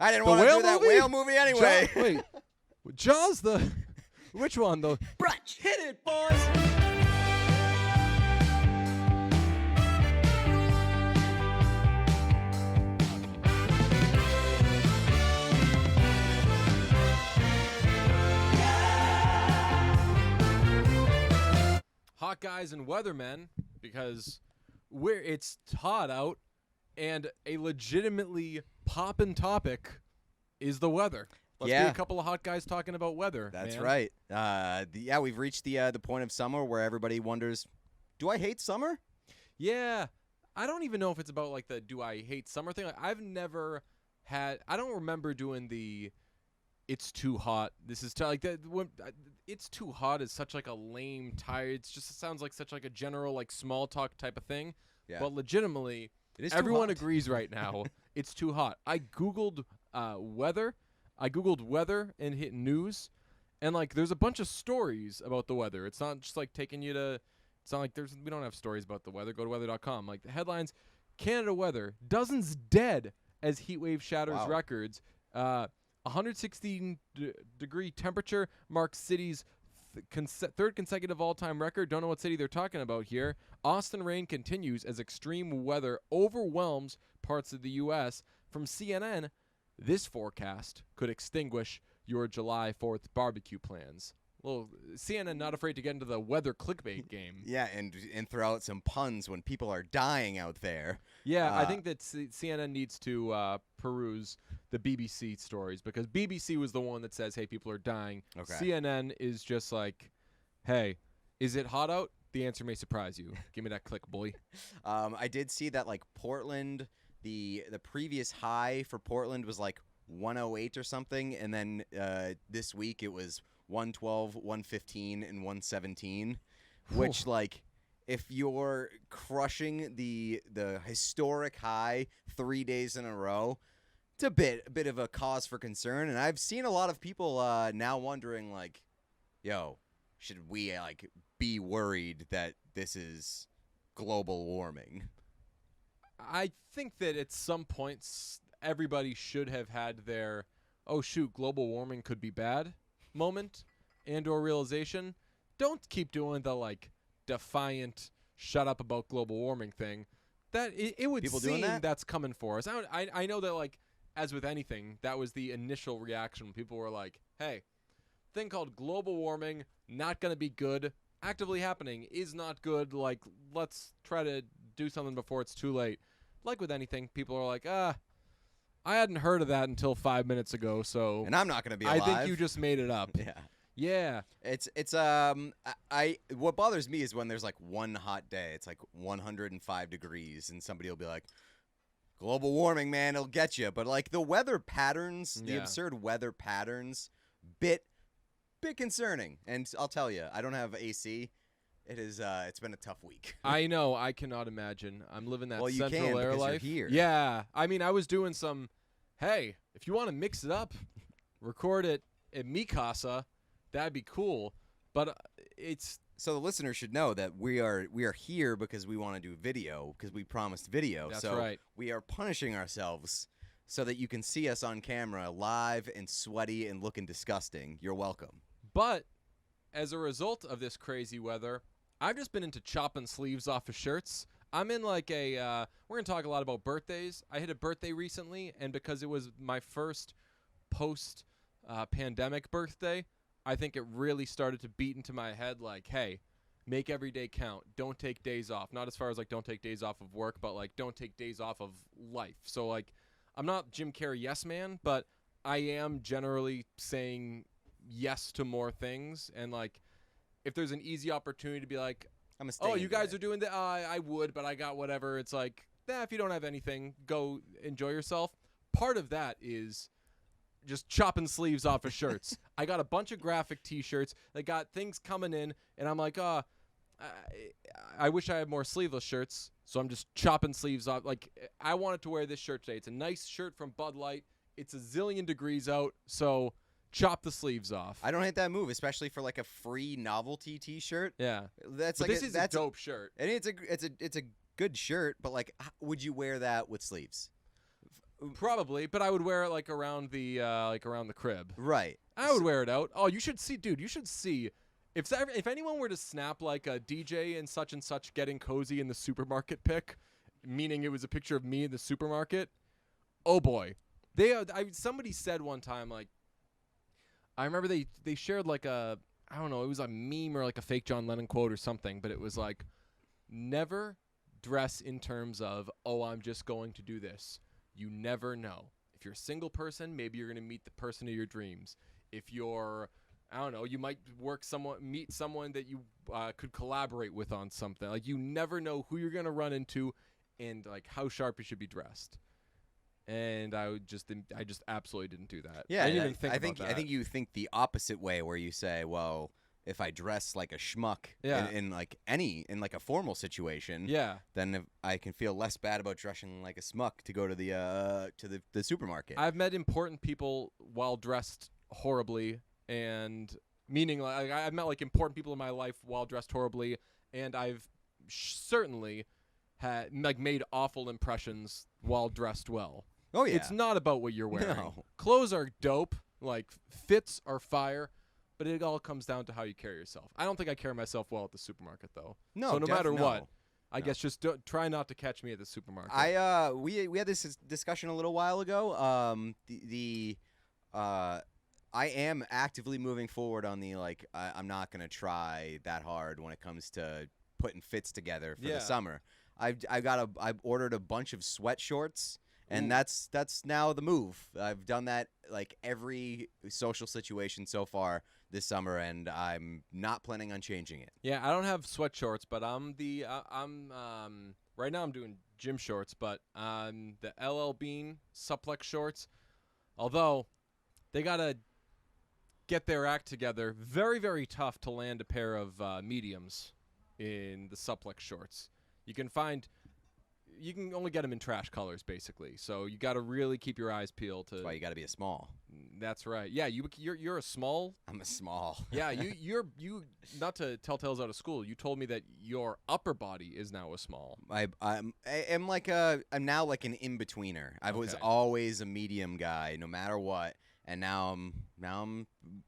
I didn't want to do that whale movie anyway. Wait, Jaws the which one though? Brunch. Hit it, boys. Hot guys and weathermen, because it's hot out, and a legitimately poppin' topic is the weather. Let's be a couple of hot guys talking about weather. That's man. right. We've reached the point of summer where everybody wonders, do I hate summer? Yeah, I don't even know if it's about like the do I hate summer thing. Like, I've never had. I don't remember doing the. It's too hot. This is like that. It's too hot is such like a lame, tired. It sounds like such like a general like small talk type of thing. Yeah. But legitimately, hot. everyone agrees right now. It's too hot. I googled weather. I googled weather and hit news, and like there's a bunch of stories about the weather. It's not just like taking you to. It's not like we don't have stories about the weather. Go to weather.com. Like the headlines: Canada weather, dozens dead as heat wave shatters records. 116-degree temperature marks city's third consecutive all-time record. Don't know what city they're talking about here. Austin rain continues as extreme weather overwhelms parts of the U.S. From CNN, this forecast could extinguish your July 4th barbecue plans. Well, CNN not afraid to get into the weather clickbait game. Yeah, and throw out some puns when people are dying out there. Yeah, I think that CNN needs to peruse the BBC stories, because BBC was the one that says, hey, people are dying. Okay. CNN is just like, hey, is it hot out? The answer may surprise you. Give me that click, boy. I did see that like Portland, the previous high for Portland was like 108 or something, and then this week it was 112, 115, and 117, which like if you're crushing the historic high 3 days in a row, it's a bit of a cause for concern. And I've seen a lot of people now wondering like, yo, should we like be worried that this is global warming? I think that at some points everybody should have had their, oh shoot, global warming could be bad moment and or realization. Don't keep doing the like defiant shut up about global warming thing. That it would People seem doing that? that's coming for us. I know that like as with anything, that was the initial reaction when people were like, hey, thing called global warming, not going to be good. Actively happening is not good. Like, let's try to do something before it's too late. Like with anything, people are like, I hadn't heard of that until 5 minutes ago, so And I'm not going to be alive. I think you just made it up. Yeah. Yeah. It's what bothers me is when there's like one hot day, it's like 105 degrees, and somebody will be like, global warming, man, it'll get you. But like the weather patterns, the absurd weather patterns, bit concerning. And I'll tell you, I don't have AC. It's been a tough week. I know. I cannot imagine. I'm living that well, you central can air because life. You're here. Yeah. I mean, I was doing some, hey, if you want to mix it up, record it at Mikasa, that'd be cool. But it's... So the listener should know that we are here because we want to do video, because we promised video. That's so right. We are punishing ourselves so that you can see us on camera live and sweaty and looking disgusting. You're welcome. But as a result of this crazy weather, I've just been into chopping sleeves off of shirts. I'm in like a we're going to talk a lot about birthdays. I hit a birthday recently, and because it was my first post pandemic birthday, I think it really started to beat into my head like, hey, make every day count. Don't take days off. Not as far as like don't take days off of work, but like don't take days off of life. So like I'm not Jim Carrey yes man, but I am generally saying yes to more things. And like if there's an easy opportunity to be like, oh, you guys are doing that, I would, but I got whatever. It's like, if you don't have anything, go enjoy yourself. Part of that is just chopping sleeves off of shirts. I got a bunch of graphic T-shirts that got things coming in, and I'm like, I wish I had more sleeveless shirts, so I'm just chopping sleeves off. Like, I wanted to wear this shirt today. It's a nice shirt from Bud Light. It's a zillion degrees out, so chop the sleeves off. I don't hate that move, especially for like a free novelty T-shirt. Yeah, that's but like this is a dope shirt. And it's a good shirt, but like, would you wear that with sleeves? Probably, but I would wear it like around the crib. Right. I would wear it out. Oh, you should see, dude. You should see if anyone were to snap like a DJ and such getting cozy in the supermarket pic, meaning it was a picture of me in the supermarket. Oh boy, somebody said one time, like, I remember they shared like I don't know, it was a meme or like a fake John Lennon quote or something, but it was like, never dress in terms of, oh, I'm just going to do this. You never know. If you're a single person, maybe you're going to meet the person of your dreams. If you're, I don't know, you might meet someone that you could collaborate with on something. Like, you never know who you're going to run into and like how sharp you should be dressed. And I just absolutely didn't do that. Yeah, I didn't even think about that. I think you think the opposite way, where you say, well, if I dress like a schmuck in like a formal situation, then if I can feel less bad about dressing like a schmuck to go to the supermarket. I've met important people while dressed horribly, and meaning like I've met like important people in my life while dressed horribly, and I've certainly had like made awful impressions while dressed well. Oh yeah, it's not about what you're wearing. No. Clothes are dope, like fits are fire. But it all comes down to how you carry yourself. I don't think I carry myself well at the supermarket, though. No, so no matter what, I No. guess just try not to catch me at the supermarket. We had this discussion a little while ago. I am actively moving forward on the like. I'm not gonna try that hard when it comes to putting fits together for the summer. I've ordered a bunch of sweat shorts. And that's now the move. I've done that like every social situation so far this summer, and I'm not planning on changing it. Yeah, I don't have sweat shorts, but I'm right now I'm doing gym shorts, but the LL Bean Supplex shorts. Although they gotta get their act together, very very tough to land a pair of mediums in the Supplex shorts. You can only get them in trash colors, basically. So you got to really keep your eyes peeled. That's why you got to be a small. That's right. Yeah, you're a small. I'm a small. Yeah, you not to tell tales out of school. You told me that your upper body is now a small. I'm now like an in-betweener. I was always a medium guy, no matter what, and now I'm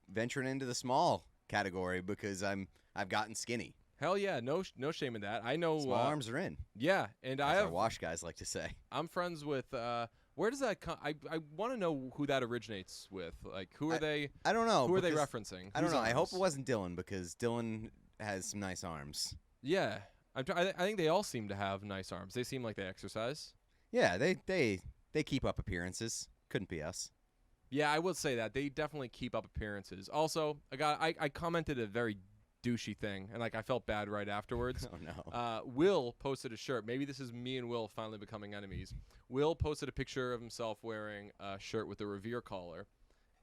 venturing into the small category because I've gotten skinny. Hell yeah, no shame in that. I know small arms are in. Yeah, and As our wash guys like to say. I'm friends with. Where does that come? I want to know who that originates with. Like, who are they? I don't know. Who are they referencing? I don't know. I hope it wasn't Dylan, because Dylan has some nice arms. Yeah, I think they all seem to have nice arms. They seem like they exercise. Yeah, they keep up appearances. Couldn't be us. Yeah, I would say that they definitely keep up appearances. Also, I commented a very douchey thing, and like I felt bad right afterwards. Oh no. Will posted a shirt. Maybe this is me and Will finally becoming enemies. Will posted a picture of himself wearing a shirt with a Revere collar,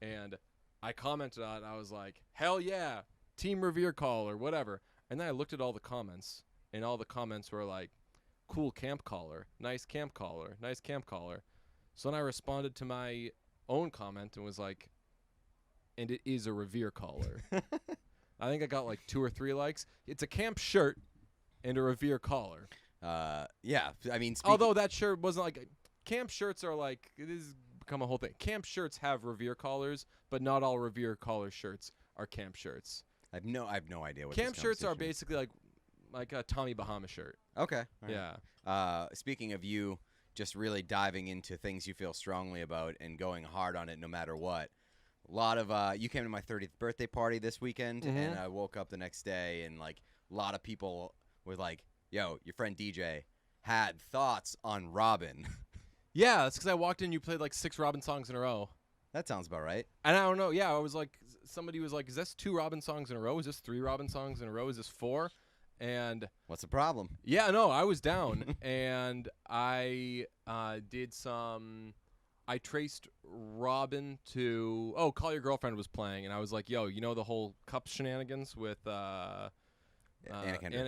and I commented on it. I was like, hell yeah, Team Revere collar, whatever. And then I looked at all the comments, and all the comments were like, cool camp collar, nice camp collar, nice camp collar. So then I responded to my own comment and was like, and it is a Revere collar. I think I got like 2 or 3 likes. It's a camp shirt and a Revere collar. Yeah. I mean, although that shirt wasn't like camp shirts are like, it has become a whole thing. Camp shirts have Revere collars, but not all Revere collar shirts are camp shirts. I have no idea what camp this shirts are conversation is. basically like a Tommy Bahama shirt. Okay. All right. Yeah. Speaking of you just really diving into things you feel strongly about and going hard on it no matter what. A lot of you came to my 30th birthday party this weekend, and I woke up the next day, and like a lot of people were like, "Yo, your friend DJ had thoughts on Robin." Yeah, that's because I walked in. You played like 6 Robin songs in a row. That sounds about right. And I don't know. Yeah, I was like, somebody was like, "Is this 2 Robin songs in a row? Is this 3 Robin songs in a row? Is this 4?" And what's the problem? Yeah, no, I was down, and I did some. I traced Robin to Call Your Girlfriend was playing, and I was like, yo, you know the whole Cups shenanigans with Anna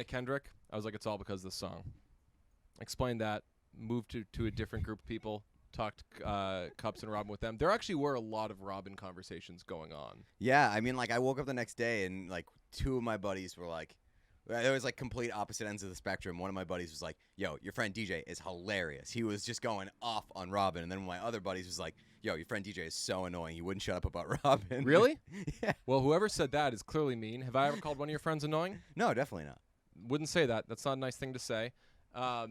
Kendrick? I was like, it's all because of this song. Explained that, moved to a different group of people, talked Cups and Robin with them. There actually were a lot of Robin conversations going on. Yeah, I mean, like I woke up the next day, and like 2 of my buddies were like, There was like complete opposite ends of the spectrum. One of my buddies was like, "Yo, your friend DJ is hilarious." He was just going off on Robin, and then one of my other buddies was like, "Yo, your friend DJ is so annoying. He wouldn't shut up about Robin." Really? Yeah. Well, whoever said that is clearly mean. Have I ever called one of your friends annoying? No, definitely not. Wouldn't say that. That's not a nice thing to say. I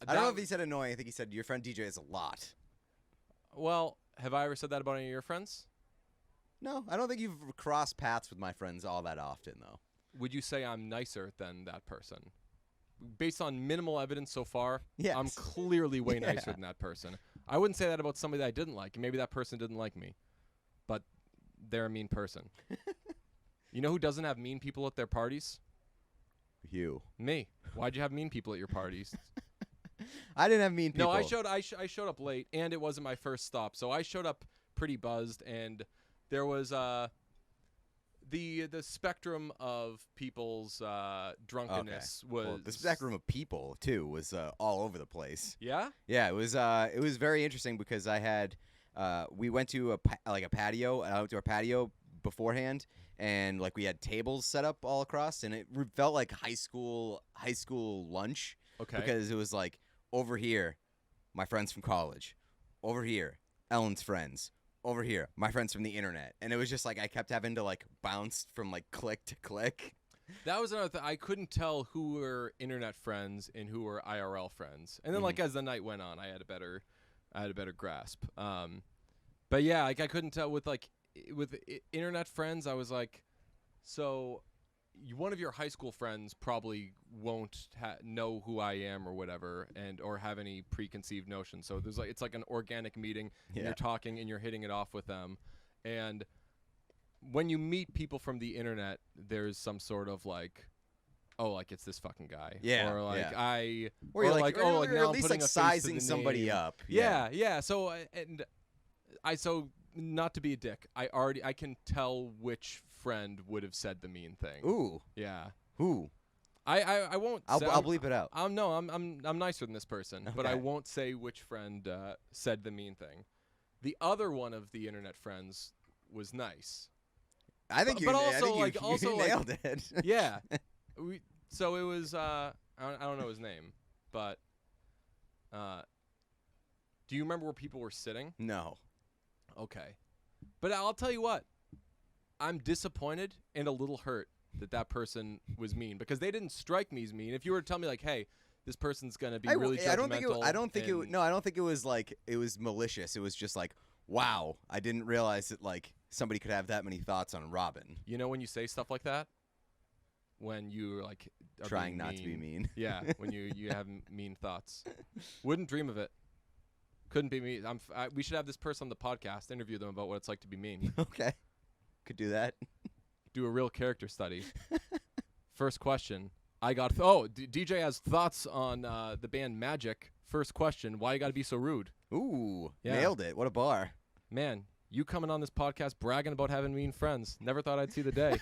don't know if he said annoying. I think he said your friend DJ is a lot. Well, have I ever said that about any of your friends? No, I don't think you've crossed paths with my friends all that often, though. Would you say I'm nicer than that person? Based on minimal evidence so far, Yes. I'm clearly way Yeah. nicer than that person. I wouldn't say that about somebody that I didn't like. Maybe that person didn't like me, but they're a mean person. You know who doesn't have mean people at their parties? You. Me. Why'd you have mean people at your parties? I didn't have mean people. No, I showed up late, and it wasn't my first stop, so I showed up pretty buzzed, and there was the spectrum of people's drunkenness was Well, the spectrum of people too was all over the place. Yeah. Yeah, it was very interesting because I had we went to a patio, an outdoor patio beforehand, and like we had tables set up all across, and it felt like high school lunch. Okay. Because it was like over here, my friends from college, over here, Ellen's friends. Over here, my friends from the internet. And it was just like I kept having to like bounce from like click to click. That was another thing. I couldn't tell who were internet friends and who were IRL friends. And then like as the night went on, I had a better grasp. But yeah, like I couldn't tell with internet friends. I was like, so one of your high school friends probably won't know who I am or whatever, or have any preconceived notions. So it's like an organic meeting. And you're talking and you're hitting it off with them, and when you meet people from the internet, there's some sort of like, oh, like it's this fucking guy. Yeah. Or like yeah. or you're like, or oh, like or now at I'm least putting like a face to sizing the somebody name. up. Yeah. So so not to be a dick, I can tell which friend would have said the mean thing. Ooh. Yeah. Who? I won't. I'll bleep it out. I'm nicer than this person, but I Okay. won't say which friend said the mean thing. The other one of the internet friends was nice. I think but I also, think like, you also, like- nailed it. Yeah. So it was. I don't know his name, but do you remember where people were sitting? No. Okay. But I'll tell you what. I'm disappointed and a little hurt that person was mean, because they didn't strike me as mean. If you were to tell me like, hey, this person's going to be really judgmental. I don't think it was like it was malicious. It was just like, wow, I didn't realize that like somebody could have that many thoughts on Robin. You know when you say stuff like that? When you like are Trying being not to be mean. Yeah, when you have mean thoughts. Wouldn't dream of it. Couldn't be me. We should have this person on the podcast, interview them about what it's like to be mean. Okay. Could do that. Do a real character study. First question. DJ has thoughts on the band Magic. First question. Why you got to be so rude? Ooh, Yeah. nailed it. What a bar. Man, you coming on this podcast bragging about having mean friends. Never thought I'd see the day.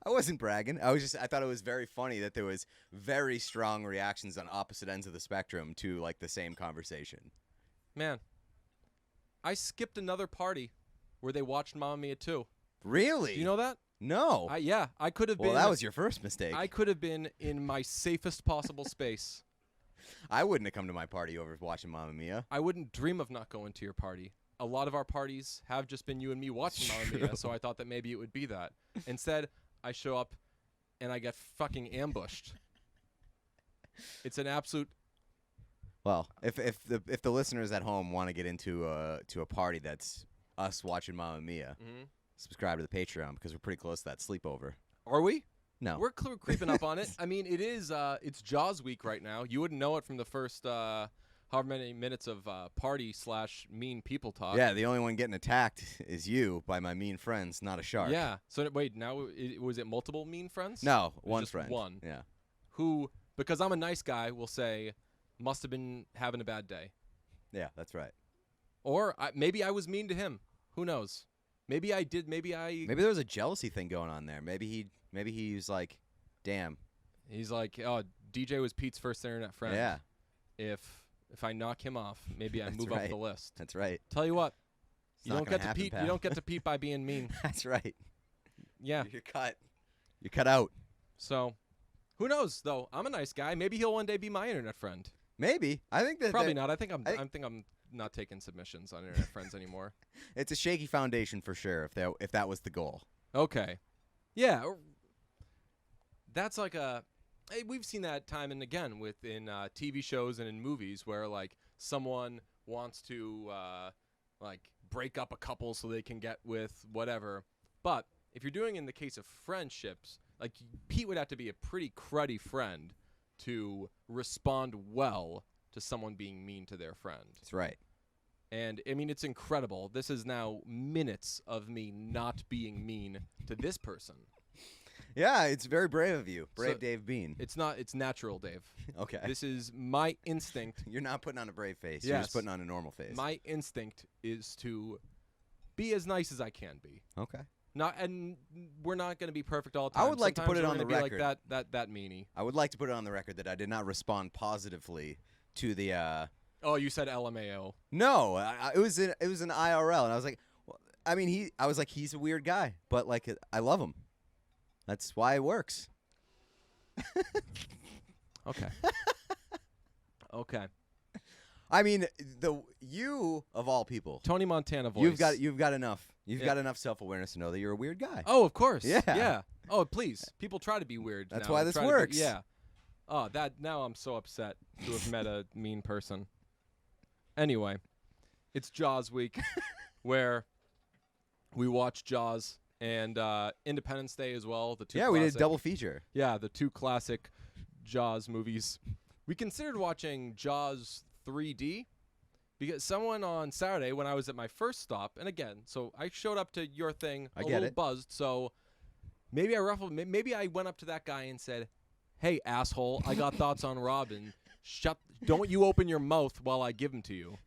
I wasn't bragging. I thought it was very funny that there was very strong reactions on opposite ends of the spectrum to like the same conversation. Man, I skipped another party where they watched Mamma Mia 2. Really? Do you know that? No. I could have been. Well, that was your first mistake. I could have been in my safest possible space. I wouldn't have come to my party over watching Mamma Mia. I wouldn't dream of not going to your party. A lot of our parties have just been you and me watching Mamma Mia, so I thought that maybe it would be that. Instead, I show up and I get fucking ambushed. It's an absolute. Well, if the listeners at home want to get into a party that's us watching Mamma Mia, subscribe to the Patreon because we're pretty close to that sleepover. Are we? No. We're creeping up on it. I mean, it is. It's Jaws week right now. You wouldn't know it from the first however many minutes of party/mean people talk. Yeah, the only one getting attacked is you by my mean friends, not a shark. Yeah. So wait, now was it multiple mean friends? No, It was one just friend. One. Yeah. Who, because I'm a nice guy, will say, must have been having a bad day. Yeah, that's right. Or maybe I was mean to him. Who knows? Maybe I did. Maybe there was a jealousy thing going on there. Maybe he's like, damn. He's like, oh, DJ was Pete's first internet friend. Yeah. If I knock him off, maybe I That's move up right. the list. That's right. Tell you what, It's you not don't gonna get to happen, Pete. pal. You don't get to Pete by being mean. That's right. Yeah. You're cut. You're cut out. So, Who knows though? I'm a nice guy. Maybe he'll one day be my internet friend. Maybe. I think that Probably not. I think I'm not taking submissions on internet friends anymore. it's a shaky foundation for sure. If that was the goal. Okay. Yeah. That's like we've seen that time and again within TV shows and in movies where like someone wants to like break up a couple so they can get with whatever. But if you're doing in the case of friendships, like Pete would have to be a pretty cruddy friend to respond well to someone being mean to their friend. That's right. And I mean, it's incredible. This is now minutes of me not being mean to this person. Yeah, it's very brave of you. Brave So, Dave Bean. It's not. It's natural, Dave. Okay. This is my instinct. You're not putting on a brave face. You're just Yes. putting on a normal face. My instinct is to be as nice as I can be. Okay. And we're not going to be perfect all the time. I would like to Sometimes put it we're on the gonna be record. Like that meanie. I would like to put it on the record that I did not respond positively to the. Oh, you said LMAO. No, it was an IRL, and I was like, well, I mean, I was like, he's a weird guy, but like, I love him. That's why it works. Okay. Okay. I mean, you of all people, Tony Montana voice. you've got enough. You've Yeah. got enough self-awareness to know that you're a weird guy. Oh, of course. Yeah. Yeah. Oh, please. People try to be weird. That's now. why They this try to be- works. yeah. Oh, now I'm so upset to have met a mean person. Anyway, it's Jaws week where we watch Jaws and Independence Day as well. The two Yeah, we did a classic- double feature. Yeah, the two classic Jaws movies. We considered watching Jaws 3D because someone on Saturday when I was at my first stop, and again, so I showed up to your thing I a get little it. buzzed, so maybe I ruffled, maybe I went up to that guy and said, "Hey, asshole, I got thoughts on Robin. Don't you open your mouth while I give them to you."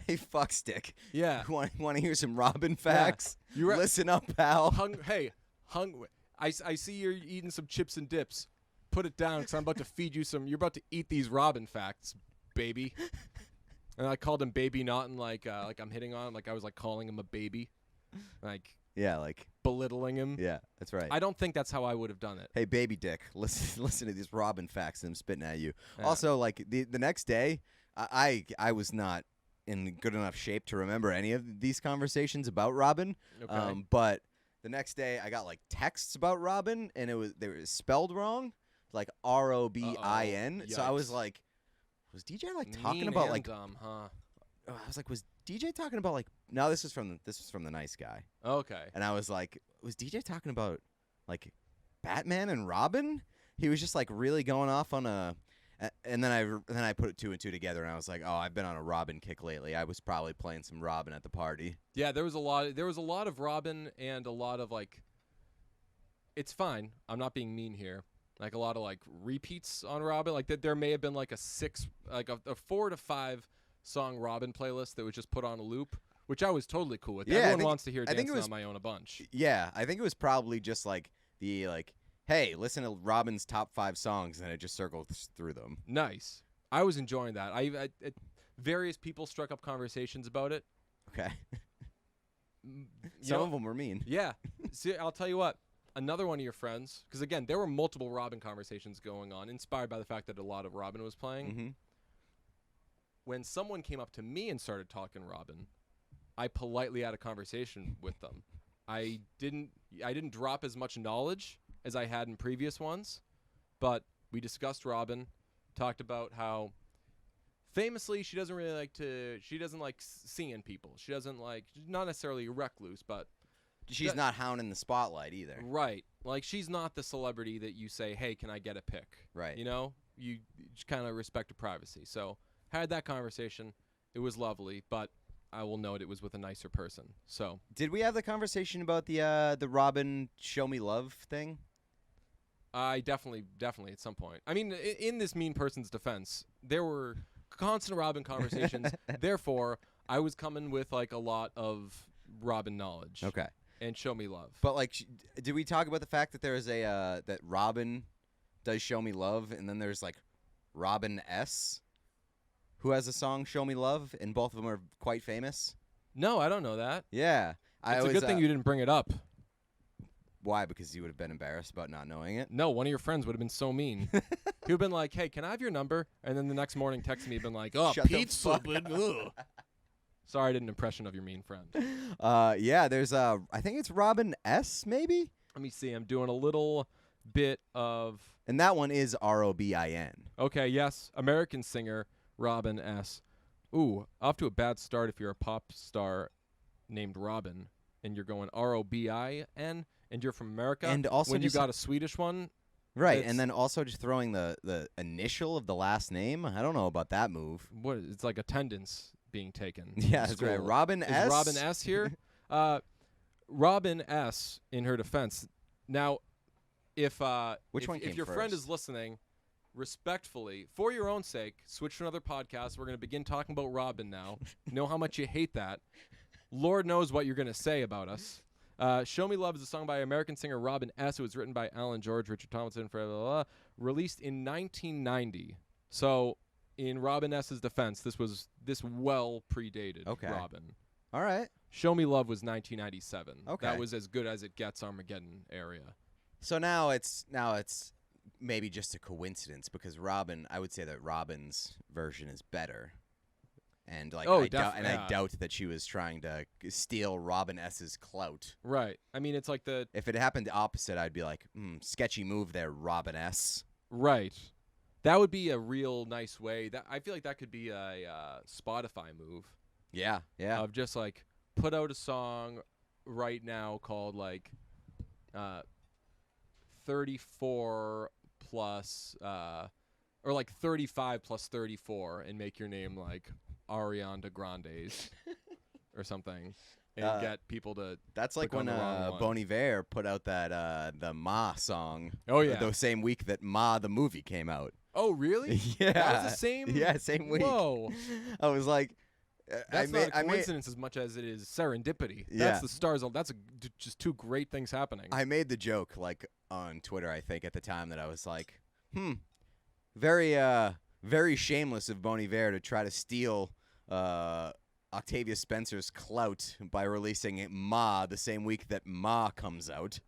Hey, fuckstick. Yeah. Want to hear some Robin facts? You Listen up, pal. I see you're eating some chips and dips. Put it down because I'm about to feed you some. You're about to eat these Robin facts, baby. And I called him baby, not in like I'm hitting on him. Like I was like calling him a baby, like Yeah, like, belittling him. yeah, that's right. I don't think that's how I would have done it. Hey, baby dick, listen to these Robin facts that I'm spitting at you. Yeah. Also, like, the next day, I was not in good enough shape to remember any of these conversations about Robin. Okay. But the next day, I got, like, texts about Robin, and they were spelled wrong, like ROBIN. So I was Yikes. like, was DJ, like, talking Mean about, and like, dumb, huh? I was like, was DJ talking about, like, no, this was from the nice guy. Okay. And I was like, was DJ talking about, like, Batman and Robin? He was just, like, really going off on and then I put two and two together, and I was like, oh, I've been on a Robin kick lately. I was probably playing some Robin at the party. Yeah, there was a lot of Robin and a lot of like. It's fine. I'm not being mean here. Like a lot of like repeats on Robin. Like there may have been like a 4 to 5 song Robin playlist that was just put on a loop, which I was totally cool with. Yeah, I Everyone think- wants to hear I think "Dancing it was- on My Own" a bunch. Yeah, I think it was probably just, like, hey, listen to Robin's top 5 songs, and it just circled through them. Nice. I was enjoying that. Various people struck up conversations about it. Okay. You Some know- of them were mean. Yeah. See, I'll tell you what. Another one of your friends, because again, there were multiple Robin conversations going on, inspired by the fact that a lot of Robin was playing. Mm-hmm. When someone came up to me and started talking Robin, I politely had a conversation with them. I didn't drop as much knowledge as I had in previous ones, but we discussed Robin, talked about how famously she doesn't like seeing people. She doesn't like, not necessarily a recluse, but She's not hounding the spotlight either. right. Like she's not the celebrity that you say, "Hey, can I get a pic?" Right. You know, you kind of respect her privacy. So had that conversation. It was lovely, but I will note it was with a nicer person. So Did we have the conversation about the Robin "Show Me Love" thing? I definitely at some point. I mean, in this mean person's defense, there were constant Robin conversations. Therefore, I was coming with like a lot of Robin knowledge. Okay. And "Show Me Love." But, like, did we talk about the fact that there is that Robin does "Show Me Love," and then there's, like, Robin S., who has a song "Show Me Love," and both of them are quite famous? No, I don't know that. Yeah. It's a good thing you didn't bring it up. Why? Because you would have been embarrassed about not knowing it? No, one of your friends would have been so mean. He would have been like, hey, can I have your number? And then the next morning text me, been like, oh, Shut the pizza. fuck But, ugh. Sorry, I did an impression of your mean friend. Yeah, there's I think it's Robin S. maybe? Let me see. I'm doing a little bit of... And that one is Robin. Okay, yes. American singer, Robin S. Ooh, off to a bad start if you're a pop star named Robin and you're going Robin and you're from America. And also when you just- got a Swedish one. Right, It's- and then also just throwing the initial of the last name. I don't know about that move. What? It's like attendance being taken. in Yeah, that's right. school. Robin Is S. Robin S here? Robin S. in her defense. Now, if Which one came if your friend first? is listening, respectfully, for your own sake, switch to another podcast. We're going to begin talking about Robin now. Know how much you hate that. Lord knows what you're going to say about us. Show Me Love is a song by American singer Robin S. It was written by Alan George, Richard Tomlinson, released in 1990. So, in Robin S.'s defense, this well predated Okay. Robin. All right. Show Me Love was 1997. Okay. That was as good as it gets, Armageddon area. So now it's maybe just a coincidence because I would say that Robin's version is better. And like I doubt that she was trying to steal Robin S.'s clout. Right. I mean, it's like If it happened the opposite, I'd be like, sketchy move there, Robin S. right. That would be a real nice way. That I feel like that could be a Spotify move. Yeah, yeah. Of just like put out a song right now called like 34 plus or like 35 plus 34 and make your name like Ariana Grande's or something and get people to That's like click on when the wrong one. Bon Iver put out that the Ma song. Oh yeah. The same week that Ma the movie came out. Oh really? Yeah. That was the same. Yeah, same week. Whoa. I was like, That's not a coincidence as much as it is serendipity. Yeah. That's the stars. That's just two great things happening. I made the joke like on Twitter, I think, at the time that I was like, very shameless of Bon Iver to try to steal Octavia Spencer's clout by releasing Ma the same week that Ma comes out.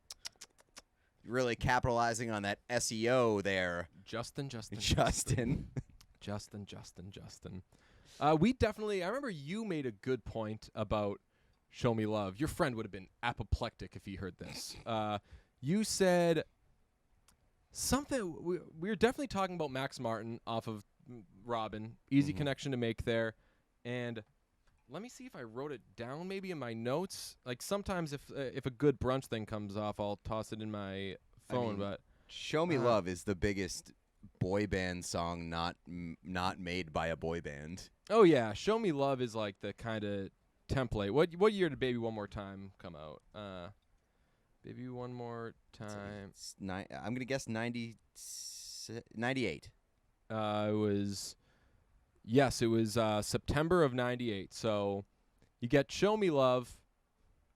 Really capitalizing on that SEO there. Justin. We definitely. I remember you made a good point about Show Me Love. Your friend would have been apoplectic if he heard this. You said something. We were definitely talking about Max Martin off of Robin. Easy connection to make there. And let me see if I wrote it down maybe in my notes. Like sometimes if a good brunch thing comes off, I'll toss it in my phone. But Show Me Love is the biggest boy band song not made by a boy band. oh yeah, Show Me Love is like the kind of template. What year did Baby One More Time come out? Baby One More Time. I'm gonna guess 98. It was September of '98. So you get Show Me Love,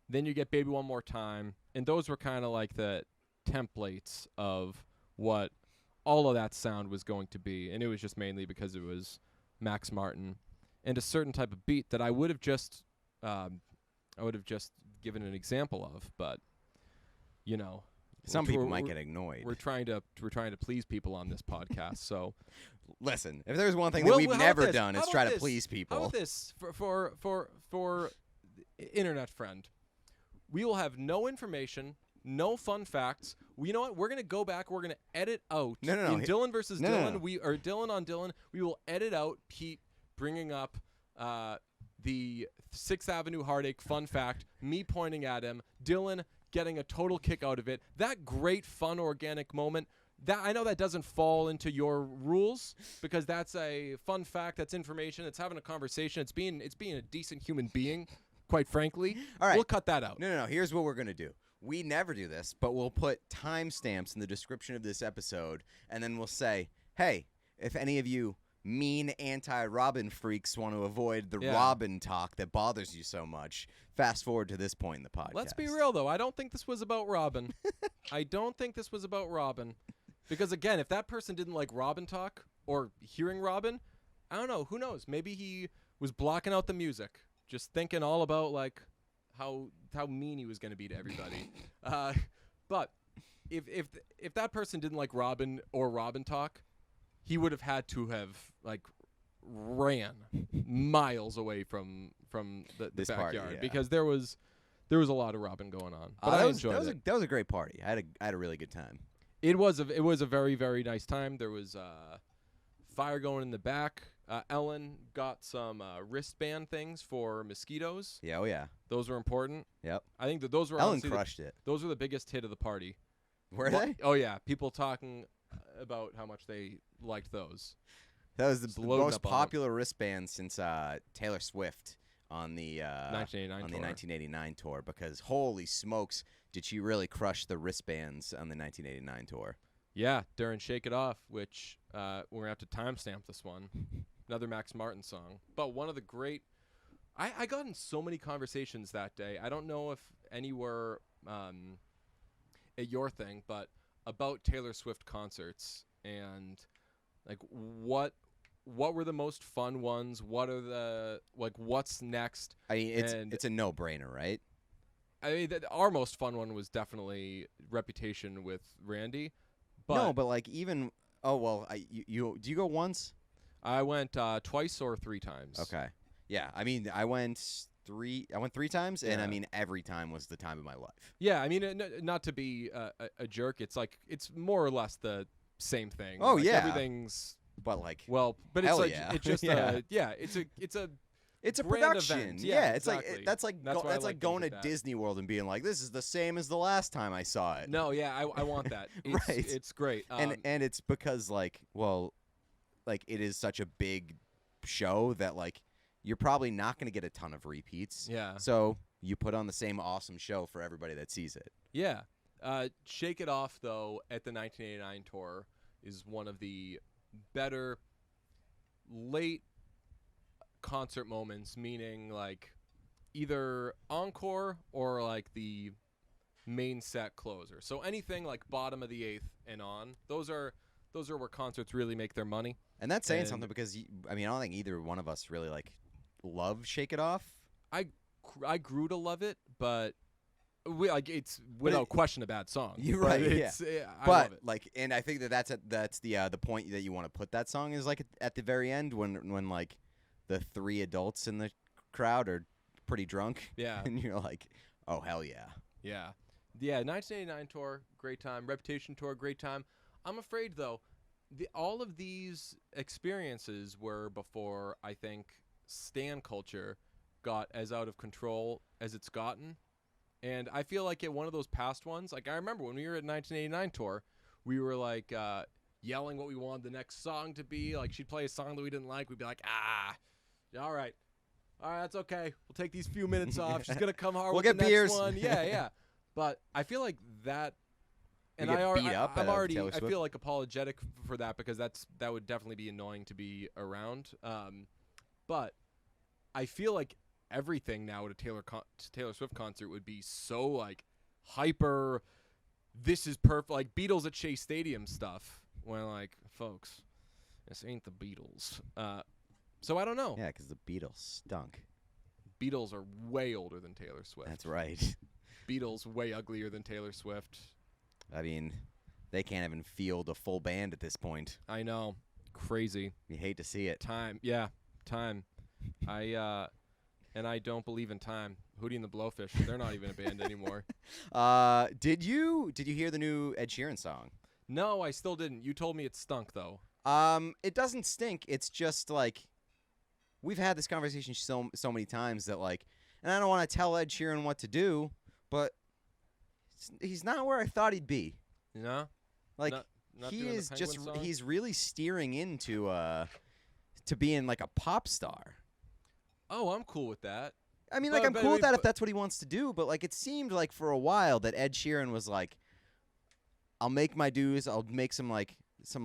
then you get Baby One More Time, and those were kind of like the templates of what all of that sound was going to be, and it was just mainly because it was Max Martin and a certain type of beat that I would have just given an example of, but you know, Some people might get annoyed. We're trying to please people on this podcast, so Listen, if there's one thing that we've never done, it's try to please How people. about this for internet friend? We will have no information, no fun facts. You know what? We're gonna go back. We're gonna edit out. No. In Dylan versus No, Dylan, no. Dylan on Dylan. We will edit out Pete bringing up the 6th Avenue heartache fun fact. Me pointing at him. Dylan getting a total kick out of it. That great, fun, organic moment. That I know that doesn't fall into your rules because that's a fun fact. That's information. It's having a conversation. It's being a decent human being. Quite frankly, All right. We'll cut that out. No. Here's what we're gonna do. We never do this, but we'll put timestamps in the description of this episode, and then we'll say, "Hey, if any of you mean anti-Robin freaks want to avoid the Robin talk that bothers you so much, fast forward to this point in the podcast." Let's be real, though. I don't think this was about Robin. I don't think this was about Robin. Because, again, if that person didn't like Robin talk or hearing Robin, I don't know. Who knows? Maybe he was blocking out the music, just thinking all about, like, how mean he was going to be to everybody. But But if that person didn't like Robin or Robin talk, he would have had to have like ran miles away from the This backyard party, yeah. because there was a lot of Robin going on. But I that enjoyed it. That was a great party. I had a really good time. It was a very, very nice time. There was fire going in the back. Ellen got some wristband things for mosquitoes. Yeah, oh yeah. Those were important. Yep. I think that those were Ellen honestly crushed it. those were the biggest hit of the party. Were they? Oh yeah, people talking about how much they liked those. That was the Just loading most up on popular wristband since Taylor Swift on the 1989 on tour. the 1989 tour, because holy smokes, did she really crush the wristbands on the 1989 tour? Yeah, during Shake It Off, which we're going to have to timestamp this one. Another Max Martin song. But one of the great... I got in so many conversations that day. I don't know if any were at your thing, but about Taylor Swift concerts and like what were the most fun ones? What are the... Like, what's next? I mean, it's a no-brainer, right? I mean, our most fun one was definitely Reputation with Randy. But No, but like even... Oh, well, you do you go once? I went twice or 3 times. Okay. Yeah, I mean, I went 3 times, and I Yeah. mean, every time was the time of my life. Yeah, I mean, not to be a jerk, it's like it's more or less the same thing. Oh, Like, yeah. everything's But like, well, but it's hell like yeah. it's just Yeah. it's a it's a grand production. event. Yeah, Yeah, it's exactly. like that's like That's why I that's like like going to things like that. Disney World and being like, this is the same as the last time I saw it. no, yeah, I want that. It's, Right. it's great. And it's because like, well, like it is such a big show that like you're probably not going to get a ton of repeats. yeah, So you put on the same awesome show for everybody that sees it. yeah. Shake It Off though at the 1989 tour is one of the better late concert moments, meaning like either encore or like the main set closer. So anything like bottom of the 8th and on, those are where concerts really make their money. And that's saying And- something because I mean, I don't think either one of us really like love Shake It Off. I grew to love it, but it's without question a bad song. You're But right, yeah. it's, I But love it. like, and I think that's the point that you want to put that song is like at the very end when like the 3 adults in the crowd are pretty drunk. Yeah. And you're like, oh hell yeah. Yeah. 1989 tour, great time. Reputation tour, great time. I'm afraid though, all of these experiences were before I think stan culture got as out of control as it's gotten. And I feel like at one of those past ones, like I remember when we were at 1989 tour, we were like yelling what we wanted the next song to be. Like she'd play a song that we didn't like, we'd be like, all right, that's okay. We'll take these few minutes off. She's gonna come hard. We'll with get the beers. Next one. Yeah. But I feel like that, and You get I'm beat up at already. Taylor I Swift? feel like apologetic for that because that would definitely be annoying to be around. But I feel like everything now at a Taylor Swift concert would be so like hyper. This is perfect, like Beatles at Shea Stadium stuff. When like, folks, this ain't the Beatles. So I don't know. Yeah, because the Beatles stunk. Beatles are way older than Taylor Swift. That's right. Beatles way uglier than Taylor Swift. I mean, they can't even field a full band at this point. I know, crazy. You hate to see it. Time. And I don't believe in time. Hootie and the Blowfish, they're not even a band anymore. Did you hear the new Ed Sheeran song? No, I still didn't. You told me it stunk though. It doesn't stink. It's just like we've had this conversation so many times that like, and I don't want to tell Ed Sheeran what to do, but he's not where I thought he'd be. No, Like not he doing the is just Penguin song? he's really steering into to being like a pop star. Oh, I'm cool with that. I mean, like But- I'm but- cool with that if but- that's what he wants to do, but like it seemed like for a while that Ed Sheeran was like, I'll make my dues, I'll make some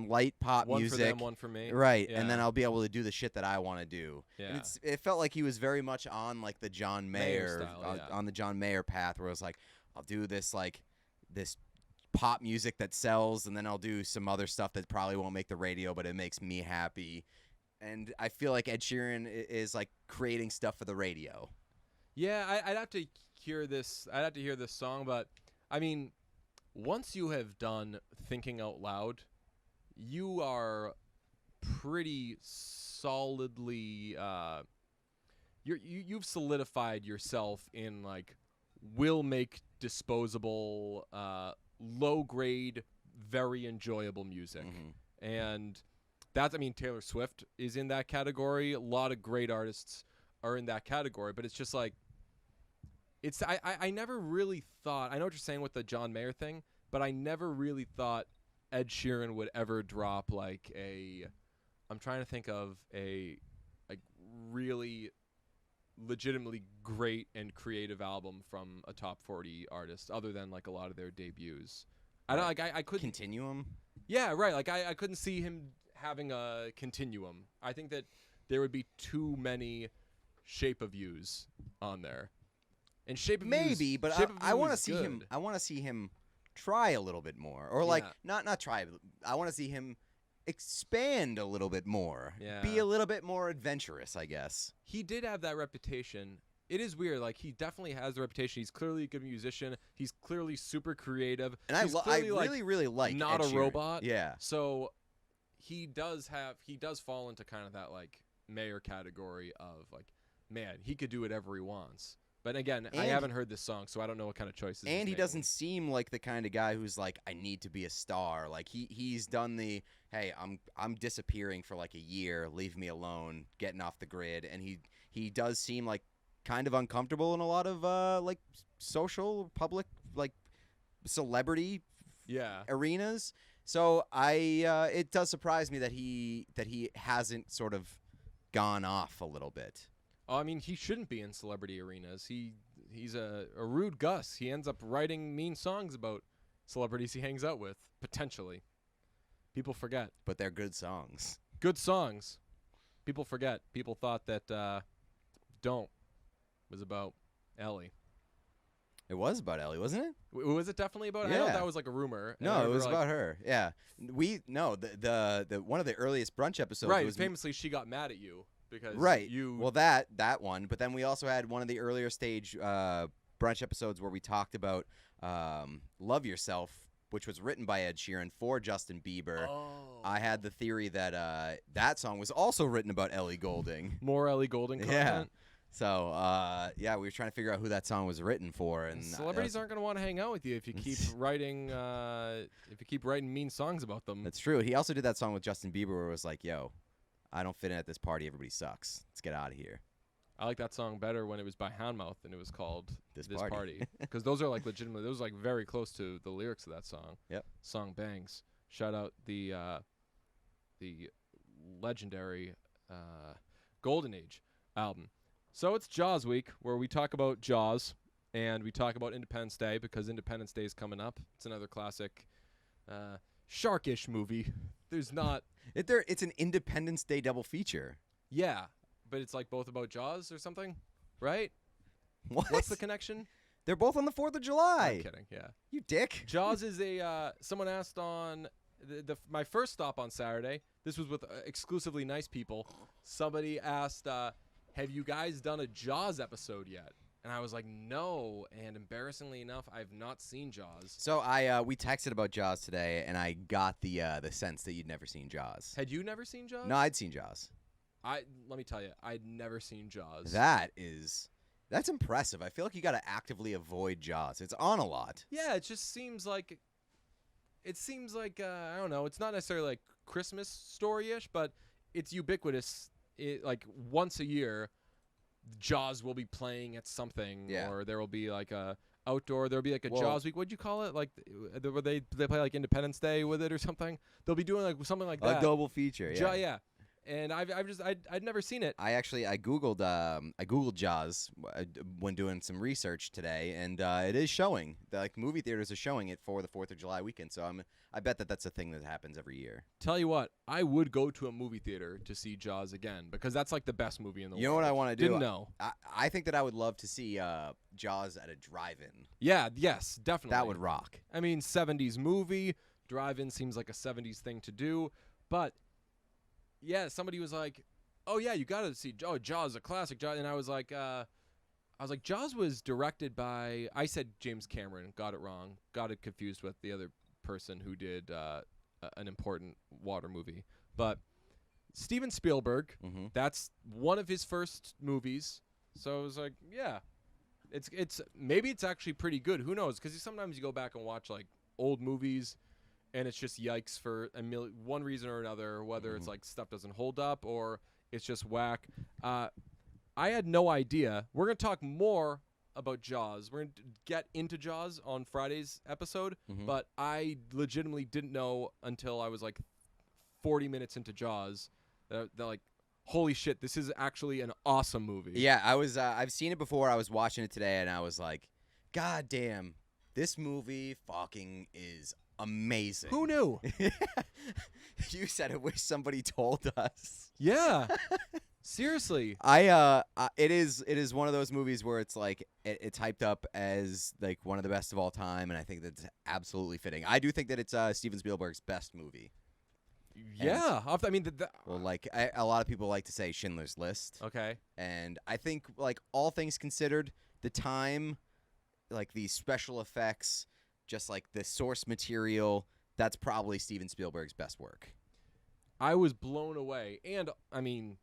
light pop One music. for them, one for me. Right, Yeah. and then I'll be able to do the shit that I want to do. Yeah. And it felt like he was very much on like the John Mayer Mayer, style, yeah. on the John Mayer path, where it was like, I'll do this this pop music that sells, and then I'll do some other stuff that probably won't make the radio, but it makes me happy. And I feel like Ed Sheeran is like creating stuff for the radio. Yeah, I'd have to hear this. I'd have to hear this song, but I mean, once you have done thinking out loud, you are pretty solidly you've solidified yourself in like will make disposable low grade very enjoyable music. And that's, I mean, Taylor Swift is in that category. A lot of great artists are in that category, but it's just like I never really thought, I know what you're saying with the John Mayer thing, but I never really thought Ed Sheeran would ever drop like I'm trying to think of a really legitimately great and creative album from a top 40 artist other than like a lot of their debuts. I don't like I couldn't Continuum. Yeah, right. Like I couldn't see him having a continuum. I think that there would be too many Shape of Yous on there. And Shape of Yous Maybe, but I want to see him. I want to see him try a little bit more, or like not try. I want to see him expand a little bit more. Yeah. Be a little bit more adventurous, I guess. He did have that reputation. It is weird. Like he definitely has the reputation. He's clearly a good musician. He's clearly super creative. And he's I really like not Ed a Sheeran. robot. Yeah. So he does fall into kind of that like Mayer category of like, man, he could do whatever he wants. But again, I haven't heard this song, so I don't know what kind of choices. And he he's doesn't making. seem like the kind of guy who's like, I need to be a star. Like he's done the, hey, I'm disappearing for like a year, leave me alone, getting off the grid, and he does seem like kind of uncomfortable in a lot of like social public like celebrity arenas. So it does surprise me that he hasn't sort of gone off a little bit. Oh, I mean, he shouldn't be in celebrity arenas. He's a rude Gus. He ends up writing mean songs about celebrities he hangs out with, potentially. People forget. But they're good songs. Good songs. People forget. People thought that Don't was about Ellie. It was about Ellie, wasn't it? Was it definitely about? Yeah. I know that was like a rumor. No, it was about her. Yeah, the one of the earliest brunch episodes. Right, was famously, she got mad at you because you. Well, that one, but then we also had one of the earlier stage brunch episodes where we talked about "Love Yourself," which was written by Ed Sheeran for Justin Bieber. Oh. I had the theory that that song was also written about Ellie Goulding. More Ellie Goulding content. Yeah. So, we were trying to figure out who that song was written for, and celebrities aren't going to want to hang out with you if you keep writing mean songs about them. That's true. He also did that song with Justin Bieber where it was like, "Yo, I don't fit in at this party. Everybody sucks. Let's get out of here." I like that song better when it was by Houndmouth and it was called This Party. Because those are like legitimately, those are like very close to the lyrics of that song. Yep. Song bangs. Shout out the legendary Golden Age album. So it's Jaws week where we talk about Jaws and we talk about Independence Day because Independence Day is coming up. It's another classic sharkish movie. There's not... It's an Independence Day double feature. Yeah, but it's like both about Jaws or something, right? What? What's the connection? They're both on the 4th of July. I'm kidding, yeah. You dick. Jaws is someone asked on my first stop on Saturday. This was with exclusively nice people. Somebody asked, have you guys done a Jaws episode yet? And I was like, no. And embarrassingly enough, I've not seen Jaws. So we texted about Jaws today, and I got the sense that you'd never seen Jaws. Had you never seen Jaws? No, I'd seen Jaws. Let me tell you, I'd never seen Jaws. That's impressive. I feel like you got to actively avoid Jaws. It's on a lot. Yeah, it just seems like I don't know. It's not necessarily like Christmas story-ish, but it's ubiquitous. Like once a year, Jaws will be playing at something, or there will be like a outdoor. There'll be like a Jaws week. What'd you call it? Like where they play like Independence Day with it or something. They'll be doing like something like that. A double feature. Yeah. Yeah. And I'd never seen it. I googled Jaws when doing some research today, and it is showing. Like movie theaters are showing it for the 4th of July weekend. So I bet that's a thing that happens every year. Tell you what, I would go to a movie theater to see Jaws again because that's like the best movie in the world. You know what I want to do? Didn't know. I think that I would love to see Jaws at a drive-in. Yeah. Yes. Definitely. That would rock. I mean, 70s movie drive-in seems like a 70s thing to do, but. Yeah, somebody was like, "Oh yeah, you got to see Jaws, a classic." And I was like, I was like, Jaws was directed by, I said James Cameron, got it wrong, got it confused with the other person who did an important water movie. But Steven Spielberg, that's one of his first movies. So I was like, yeah, it's maybe it's actually pretty good. Who knows? Because sometimes you go back and watch like old movies, and it's just yikes for one reason or another, whether it's like stuff doesn't hold up or it's just whack. I had no idea. We're going to talk more about Jaws. We're going to get into Jaws on Friday's episode, but I legitimately didn't know until I was like 40 minutes into Jaws that like, holy shit, this is actually an awesome movie. Yeah, I've seen it before. I was watching it today, and I was like, God damn, this movie fucking is amazing. Who knew? You said, I wish somebody told us. Yeah. Seriously. It is one of those movies where it's like it's hyped up as like one of the best of all time, and I think that's absolutely fitting. I do think that it's Steven Spielberg's best movie. Yeah. I mean, well, like a lot of people like to say Schindler's List. Okay. And I think, like, all things considered, the time, like the special effects, just like the source material, that's probably Steven Spielberg's best work. I was blown away, and I mean,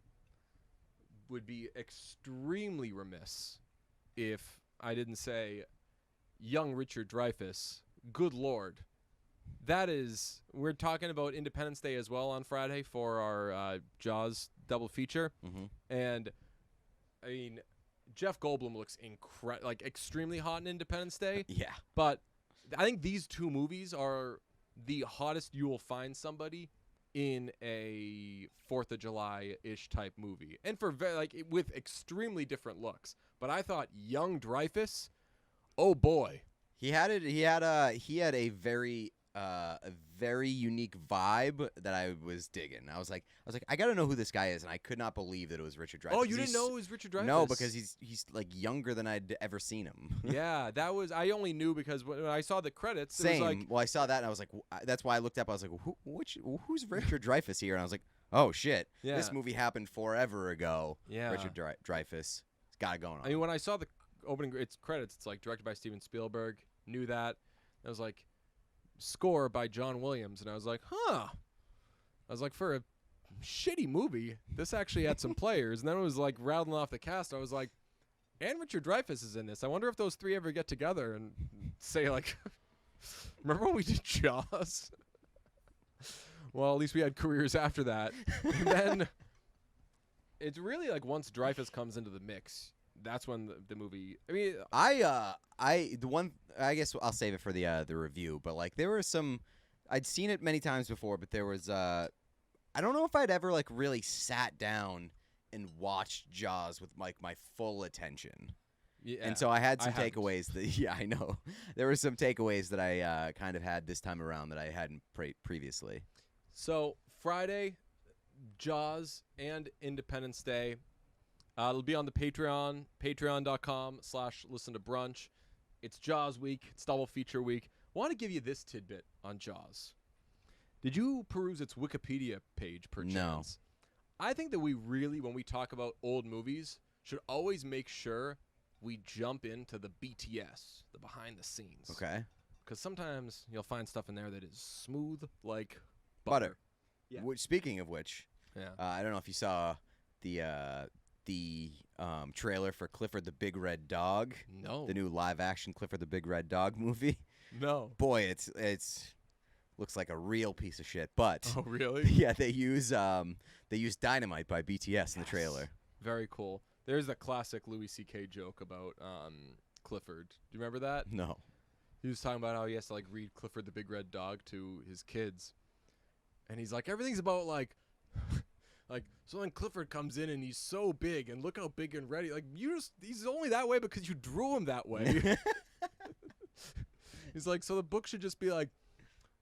would be extremely remiss if I didn't say young Richard Dreyfuss. Good Lord. That is, we're talking about Independence Day as well on Friday for our Jaws double feature. And, I mean, Jeff Goldblum looks like extremely hot in Independence Day. Yeah. But I think these two movies are the hottest you will find somebody in a 4th of July-ish type movie. And for with extremely different looks. But I thought young Dreyfuss, oh boy. He had a very unique vibe that I was digging. I was like, I gotta know who this guy is, and I could not believe that it was Richard Dreyfuss. Oh, you didn't know it was Richard Dreyfuss? No, because he's like younger than I'd ever seen him. Yeah, I only knew because when I saw the credits, Same. it was like, well, I saw that, and I was like, that's why I looked up. I was like, who's Richard Dreyfuss here? And I was like, oh shit, yeah. This movie happened forever ago. Yeah, Richard Dreyfuss, it's got it going on. I mean, when I saw the opening credits, it's like directed by Steven Spielberg. Knew that. I was like, score by John Williams, and I was like, huh. I was like, for a shitty movie, this actually had some players. And then it was like rattling off the cast. I was like, and Richard Dreyfuss is in this. I wonder if those three ever get together and say like, remember when we did Jaws? Well, at least we had careers after that. And then it's really like once Dreyfuss comes into the mix, that's when the movie. I mean, I guess I'll save it for the review. But like, there were some, I'd seen it many times before, but there was I don't know if I'd ever like really sat down and watched Jaws with like my full attention. Yeah, and so I had some takeaways that I know there were some takeaways that I kind of had this time around that I hadn't previously. So Friday, Jaws and Independence Day. It'll be on the Patreon, patreon.com/listen to brunch. It's Jaws week. It's double feature week. I want to give you this tidbit on Jaws. Did you peruse its Wikipedia page per chance? No. I think that we really, when we talk about old movies, should always make sure we jump into the BTS, the behind the scenes. Okay. Because sometimes you'll find stuff in there that is smooth like butter. Yeah. Speaking of which, yeah. I don't know if you saw the trailer for Clifford the Big Red Dog. No. The new live action Clifford the Big Red Dog movie. No. Boy, it's looks like a real piece of shit. But oh really? Yeah, they use Dynamite by BTS in the trailer. Very cool. There's the classic Louis C.K. joke about Clifford. Do you remember that? No. He was talking about how he has to like read Clifford the Big Red Dog to his kids. And he's like, everything's about like so then Clifford comes in and he's so big and look how big and ready. Like he's only that way because you drew him that way. He's like, so the book should just be like,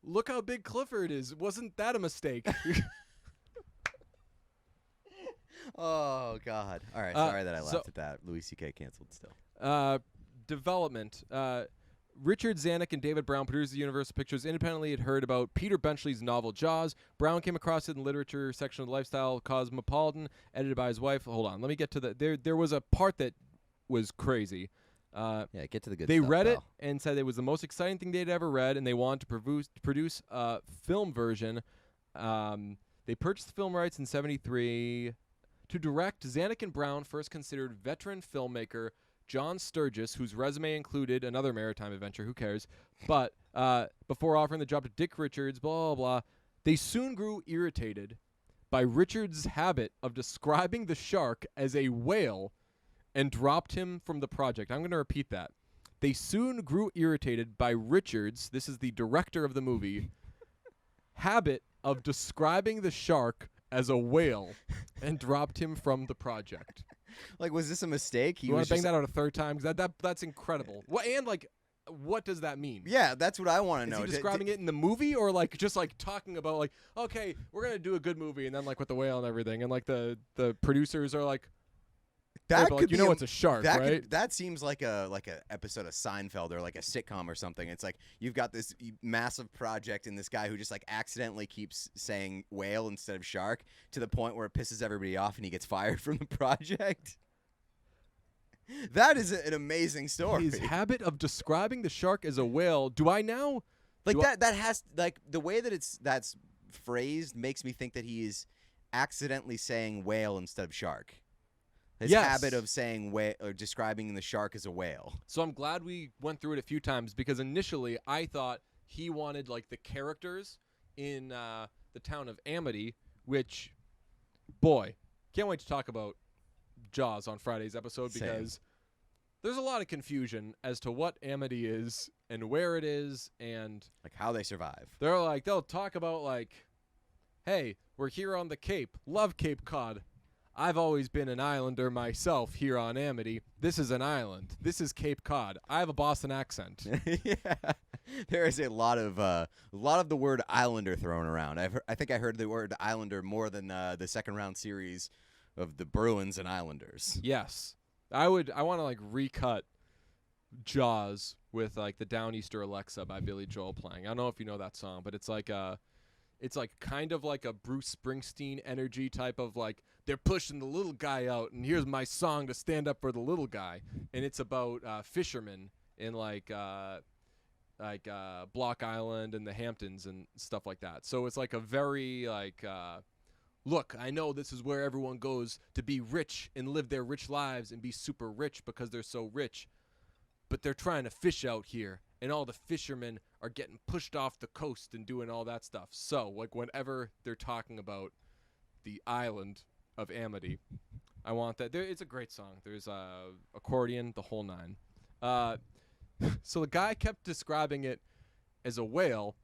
look how big Clifford is. Wasn't that a mistake? Oh God. All right, sorry that I laughed at that. Louis C.K. canceled still. Development. Richard Zanuck and David Brown, producers of Universal Pictures, independently had heard about Peter Benchley's novel Jaws. Brown came across it in the literature section of the Lifestyle Cosmopolitan, edited by his wife. Hold on, let me get to the. There was a part that was crazy. Yeah, get to the good They stuff, read it pal. and said it was the most exciting thing they'd ever read, and they wanted to produce a film version. They purchased the film rights in '73 to direct. Zanuck and Brown first considered veteran filmmaker John Sturgis, whose resume included another maritime adventure. Who cares? But before offering the job to Dick Richards, blah, blah, blah, they soon grew irritated by Richards' habit of describing the shark as a whale and dropped him from the project. I'm going to repeat that. They soon grew irritated by Richards, this is the director of the movie, habit of describing the shark as a whale and dropped him from the project. Like, was this a mistake? You want to bang that out a third time? 'Cause that's incredible. What does that mean? Yeah, that's what I want to know. Is he describing it in the movie, or like just like talking about like, okay, we're gonna do a good movie, and then like with the whale and everything, and like the producers are like, That but, could you be know it's a shark, right? That seems like a episode of Seinfeld or like a sitcom or something. It's like you've got this massive project and this guy who just like accidentally keeps saying whale instead of shark to the point where it pisses everybody off and he gets fired from the project. That is an amazing story. His habit of describing the shark as a whale. Do I now like that has like the way that that's phrased makes me think that he is accidentally saying whale instead of shark. His habit of saying whale or describing the shark as a whale. So I'm glad we went through it a few times, because initially I thought he wanted like the characters in the town of Amity, which, boy, can't wait to talk about Jaws on Friday's episode, because there's a lot of confusion as to what Amity is and where it is and like how they survive. They'll talk about like, hey, we're here on the Cape. Love Cape Cod. I've always been an islander myself here on Amity. This is an island. This is Cape Cod. I have a Boston accent. Yeah, there is a lot of the word islander thrown around. I think I heard the word islander more than the second round series of the Bruins and Islanders. Yes, I want to like recut Jaws with like the Downeaster Alexa by Billy Joel playing. I don't know if you know that song, but it's like kind of like a Bruce Springsteen energy type of like, they're pushing the little guy out, and here's my song to stand up for the little guy. And it's about fishermen in like Block Island and the Hamptons and stuff like that. So it's like a very like, look, I know this is where everyone goes to be rich and live their rich lives and be super rich because they're so rich, but they're trying to fish out here, and all the fishermen are getting pushed off the coast and doing all that stuff. So like whenever they're talking about the island of Amity, I want that. It's a great song. There's accordion, the whole nine. So the guy kept describing it as a whale,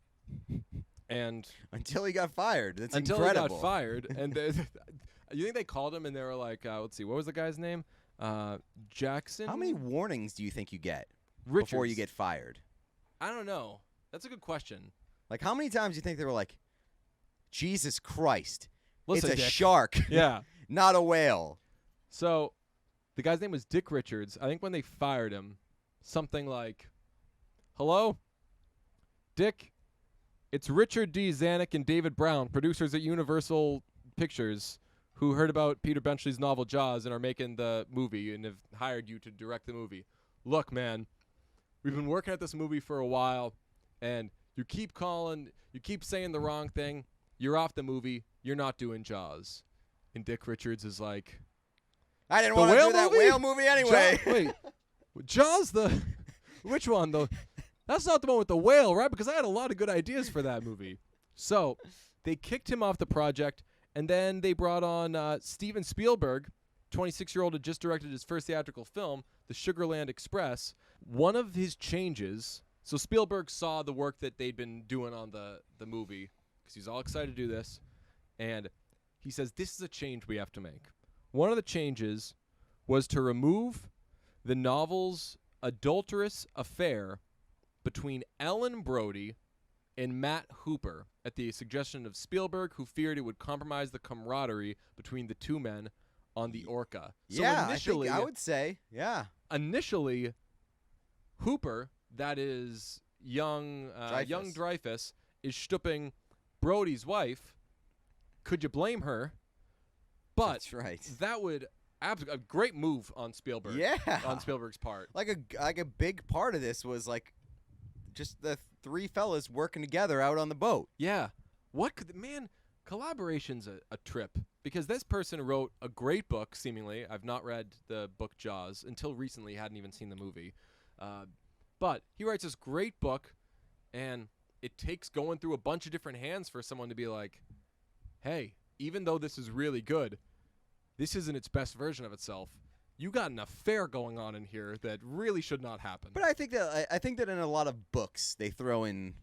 and until he got fired. That's until incredible. he got fired, and you think they called him and they were like, let's see, what was the guy's name? Jackson. How many warnings do you think you get Richards. before you get fired? I don't know. That's a good question. Like, how many times do you think they were like, Jesus Christ, Listen, it's a Dick. shark, Yeah. not a whale? So the guy's name was Dick Richards. I think when they fired him, something like, hello, Dick, it's Richard D. Zanuck and David Brown, producers at Universal Pictures, who heard about Peter Benchley's novel Jaws and are making the movie and have hired you to direct the movie. Look, man, we've been working at this movie for a while, and you keep saying the wrong thing. You're off the movie. You're not doing Jaws. And Dick Richards is like, I didn't want to do that whale movie anyway. Wait, Jaws, which one though? That's not the one with the whale, right? Because I had a lot of good ideas for that movie. So they kicked him off the project, and then they brought on Steven Spielberg, 26-year-old, had just directed his first theatrical film, The Sugarland Express. One of his changes, so Spielberg saw the work that they'd been doing on the movie, because he's all excited to do this, and he says, this is a change we have to make. One of the changes was to remove the novel's adulterous affair between Ellen Brody and Matt Hooper at the suggestion of Spielberg, who feared it would compromise the camaraderie between the two men on the Orca. So yeah, initially, I would say, yeah. Initially, Hooper, that is young Dreyfus, is stooping Brody's wife. Could you blame her? But that's right. That would A great move on Spielberg. Yeah. On Spielberg's part. Like a big part of this was like just the three fellas working together out on the boat. Yeah. Collaboration's a trip, because this person wrote a great book, seemingly. I've not read the book Jaws until recently, hadn't even seen the movie. But he writes this great book, and it takes going through a bunch of different hands for someone to be like, hey, even though this is really good, this isn't its best version of itself. You got an affair going on in here that really should not happen. But I think that in a lot of books they throw in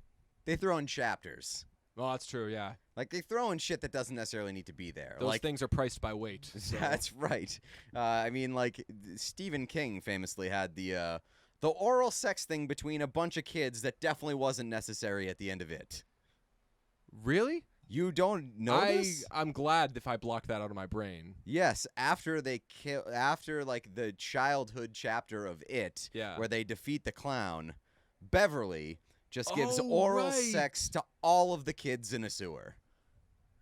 chapters. Well, that's true, yeah. Like they throw in shit that doesn't necessarily need to be there. Those like, things are priced by weight. So. That's right. I mean, like Stephen King famously had the oral sex thing between a bunch of kids that definitely wasn't necessary at the end of it. Really? You don't know this? I'm glad if I blocked that out of my brain. Yes, after like the childhood chapter of it, Yeah. where they defeat the clown, Beverly just gives Oh, oral right. sex to all of the kids in a sewer.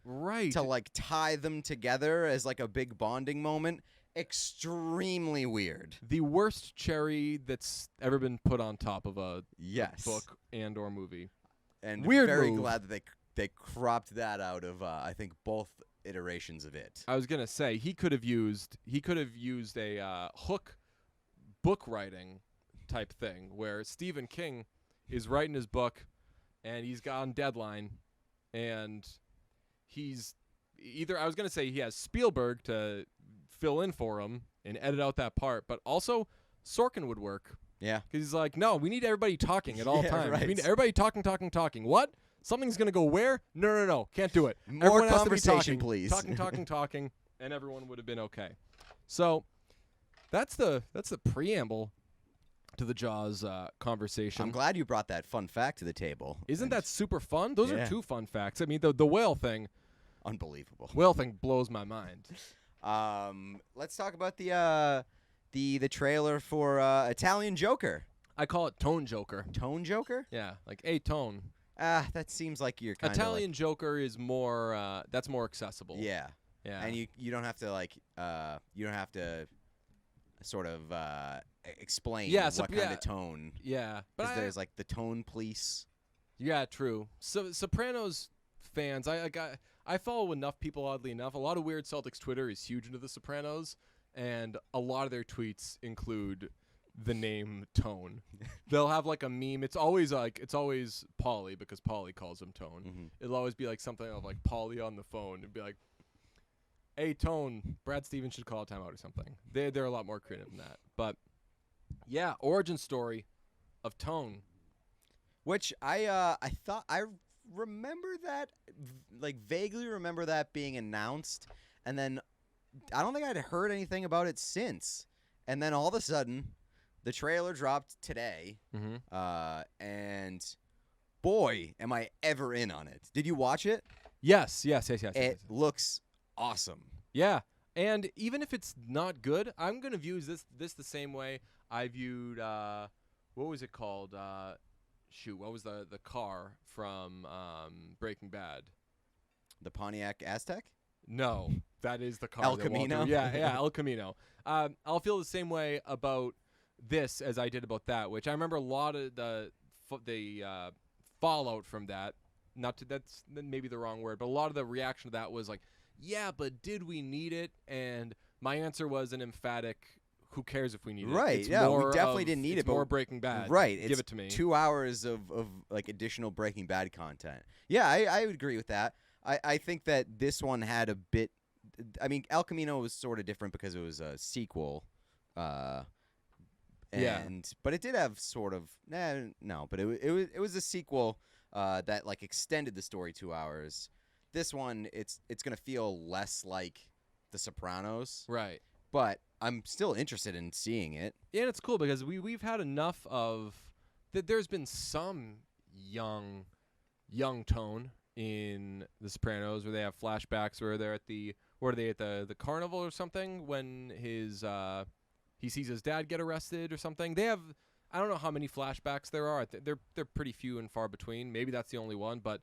Right. To like tie them together as like a big bonding moment. Extremely weird. The worst cherry that's ever been put on top of a Yes. book and or movie. And Weird very move. glad that they cropped that out of I think both iterations of it. I was gonna say he could have used a Hook book writing type thing where Stephen King is writing his book and he's got on deadline, and he's either, I was gonna say he has Spielberg to fill in for him and edit out that part, but also Sorkin would work. Yeah. Because he's like, no, we need everybody talking at all Yeah, times. right. We need everybody talking. What? Something's going to go where? No. Can't do it. More Everyone has to be conversation, talking, please. Talking, and everyone would have been okay. So that's the preamble to the Jaws conversation. I'm glad you brought that fun fact to the table. Isn't And that super fun? Those Yeah. are two fun facts. I mean, the whale thing unbelievable? blows my mind. Let's talk about the trailer for Italian Joker. I call it Tone Joker. Tone Joker? Yeah, like a tone. That seems like you're kind of Italian Joker is more that's more accessible. Yeah. Yeah. And you don't have to you don't have to sort of explain what kind of tone. Yeah. But Because there's like the tone police. yeah, true. So Sopranos fans, I follow enough people, oddly enough. A lot of Weird Celtics Twitter is huge into the Sopranos, and a lot of their tweets include the name Tone. They'll have like a meme. It's always Paulie, because Paulie calls him Tone. Mm-hmm. It'll always be like something of like Paulie on the phone. It'd be like, hey, Tone, Brad Stevens should call a timeout or something. They're a lot more creative than that. But yeah, origin story of Tone. Which I remember that, like vaguely remember that being announced, and then I don't think I'd heard anything about it since. And then all of a sudden, the trailer dropped today, and boy, am I ever in on it. Did you watch it? Yes. It looks awesome. Yeah, and even if it's not good, I'm gonna view this the same way I viewed what was it called? What was the car from Breaking Bad? The Pontiac Aztec? No, that is the car. El that Walter- Camino? Yeah, El Camino. I'll feel the same way about this as I did about that, which I remember a lot of the fallout from that. That's maybe the wrong word, but a lot of the reaction to that was like, yeah, but did we need it? And my answer was an emphatic, who cares if we need it? Right, It's yeah, we more definitely didn't need it's it, but more Breaking Bad. Right. Give it to me. 2 hours of like additional Breaking Bad content. Yeah, I would agree with that. I think that this one had a bit. I mean, El Camino was sort of different because it was a sequel. But it did have sort of but it was a sequel that like extended the story 2 hours. This one, it's gonna feel less like The Sopranos, Right. but I'm still interested in seeing it. Yeah, and it's cool because we've had enough of that. There's been some young Tone in The Sopranos where they have flashbacks where they're at the carnival or something when he sees his dad get arrested or something. They have, I don't know how many flashbacks there are. They're pretty few and far between. Maybe that's the only one, but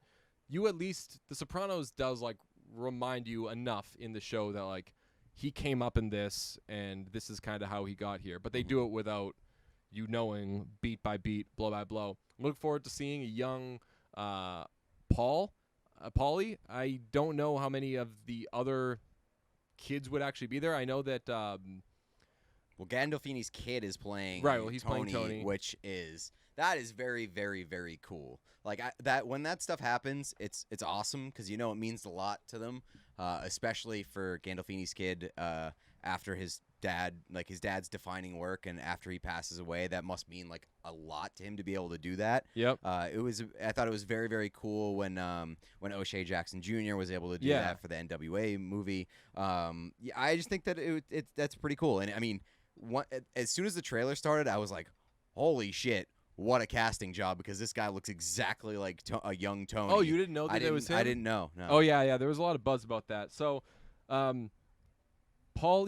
you at least, The Sopranos does like remind you enough in the show that like, he came up in this, and this is kind of how he got here. But they do it without you knowing beat by beat, blow by blow. Look forward to seeing a young Paulie. I don't know how many of the other kids would actually be there. I know that Well, Gandolfini's kid is playing right. Well, he's Tony, playing Tony, which is very, very, very cool. Like that when that stuff happens, it's awesome because it means a lot to them, especially for Gandolfini's kid after his dad's defining work, and after he passes away, that must mean like a lot to him to be able to do that. Yep. I thought it was very, very cool when O'Shea Jackson Jr. was able to do that for the NWA movie. I just think that that's pretty cool. And I mean, as soon as the trailer started, I was like, holy shit. What a casting job, because this guy looks exactly like a young Tony. Oh, you didn't know that it was him? I didn't know. No. Oh, yeah. There was a lot of buzz about that. So, Paulie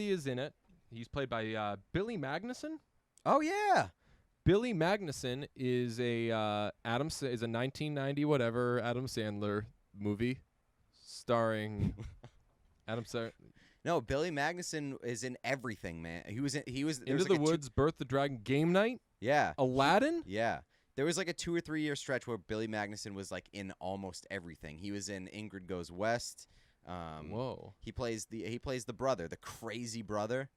is in it. He's played by Billy Magnuson. Oh, yeah. Billy Magnuson is a 1990 whatever Adam Sandler movie starring Adam Sandler. No, Billy Magnuson is in everything, man. He was Into the Woods, Birth the Dragon, Game Night. Yeah. Aladdin? Yeah. There was like a 2 or 3 year stretch where Billy Magnuson was like in almost everything. He was in Ingrid Goes West. Whoa. He plays the brother, the crazy brother.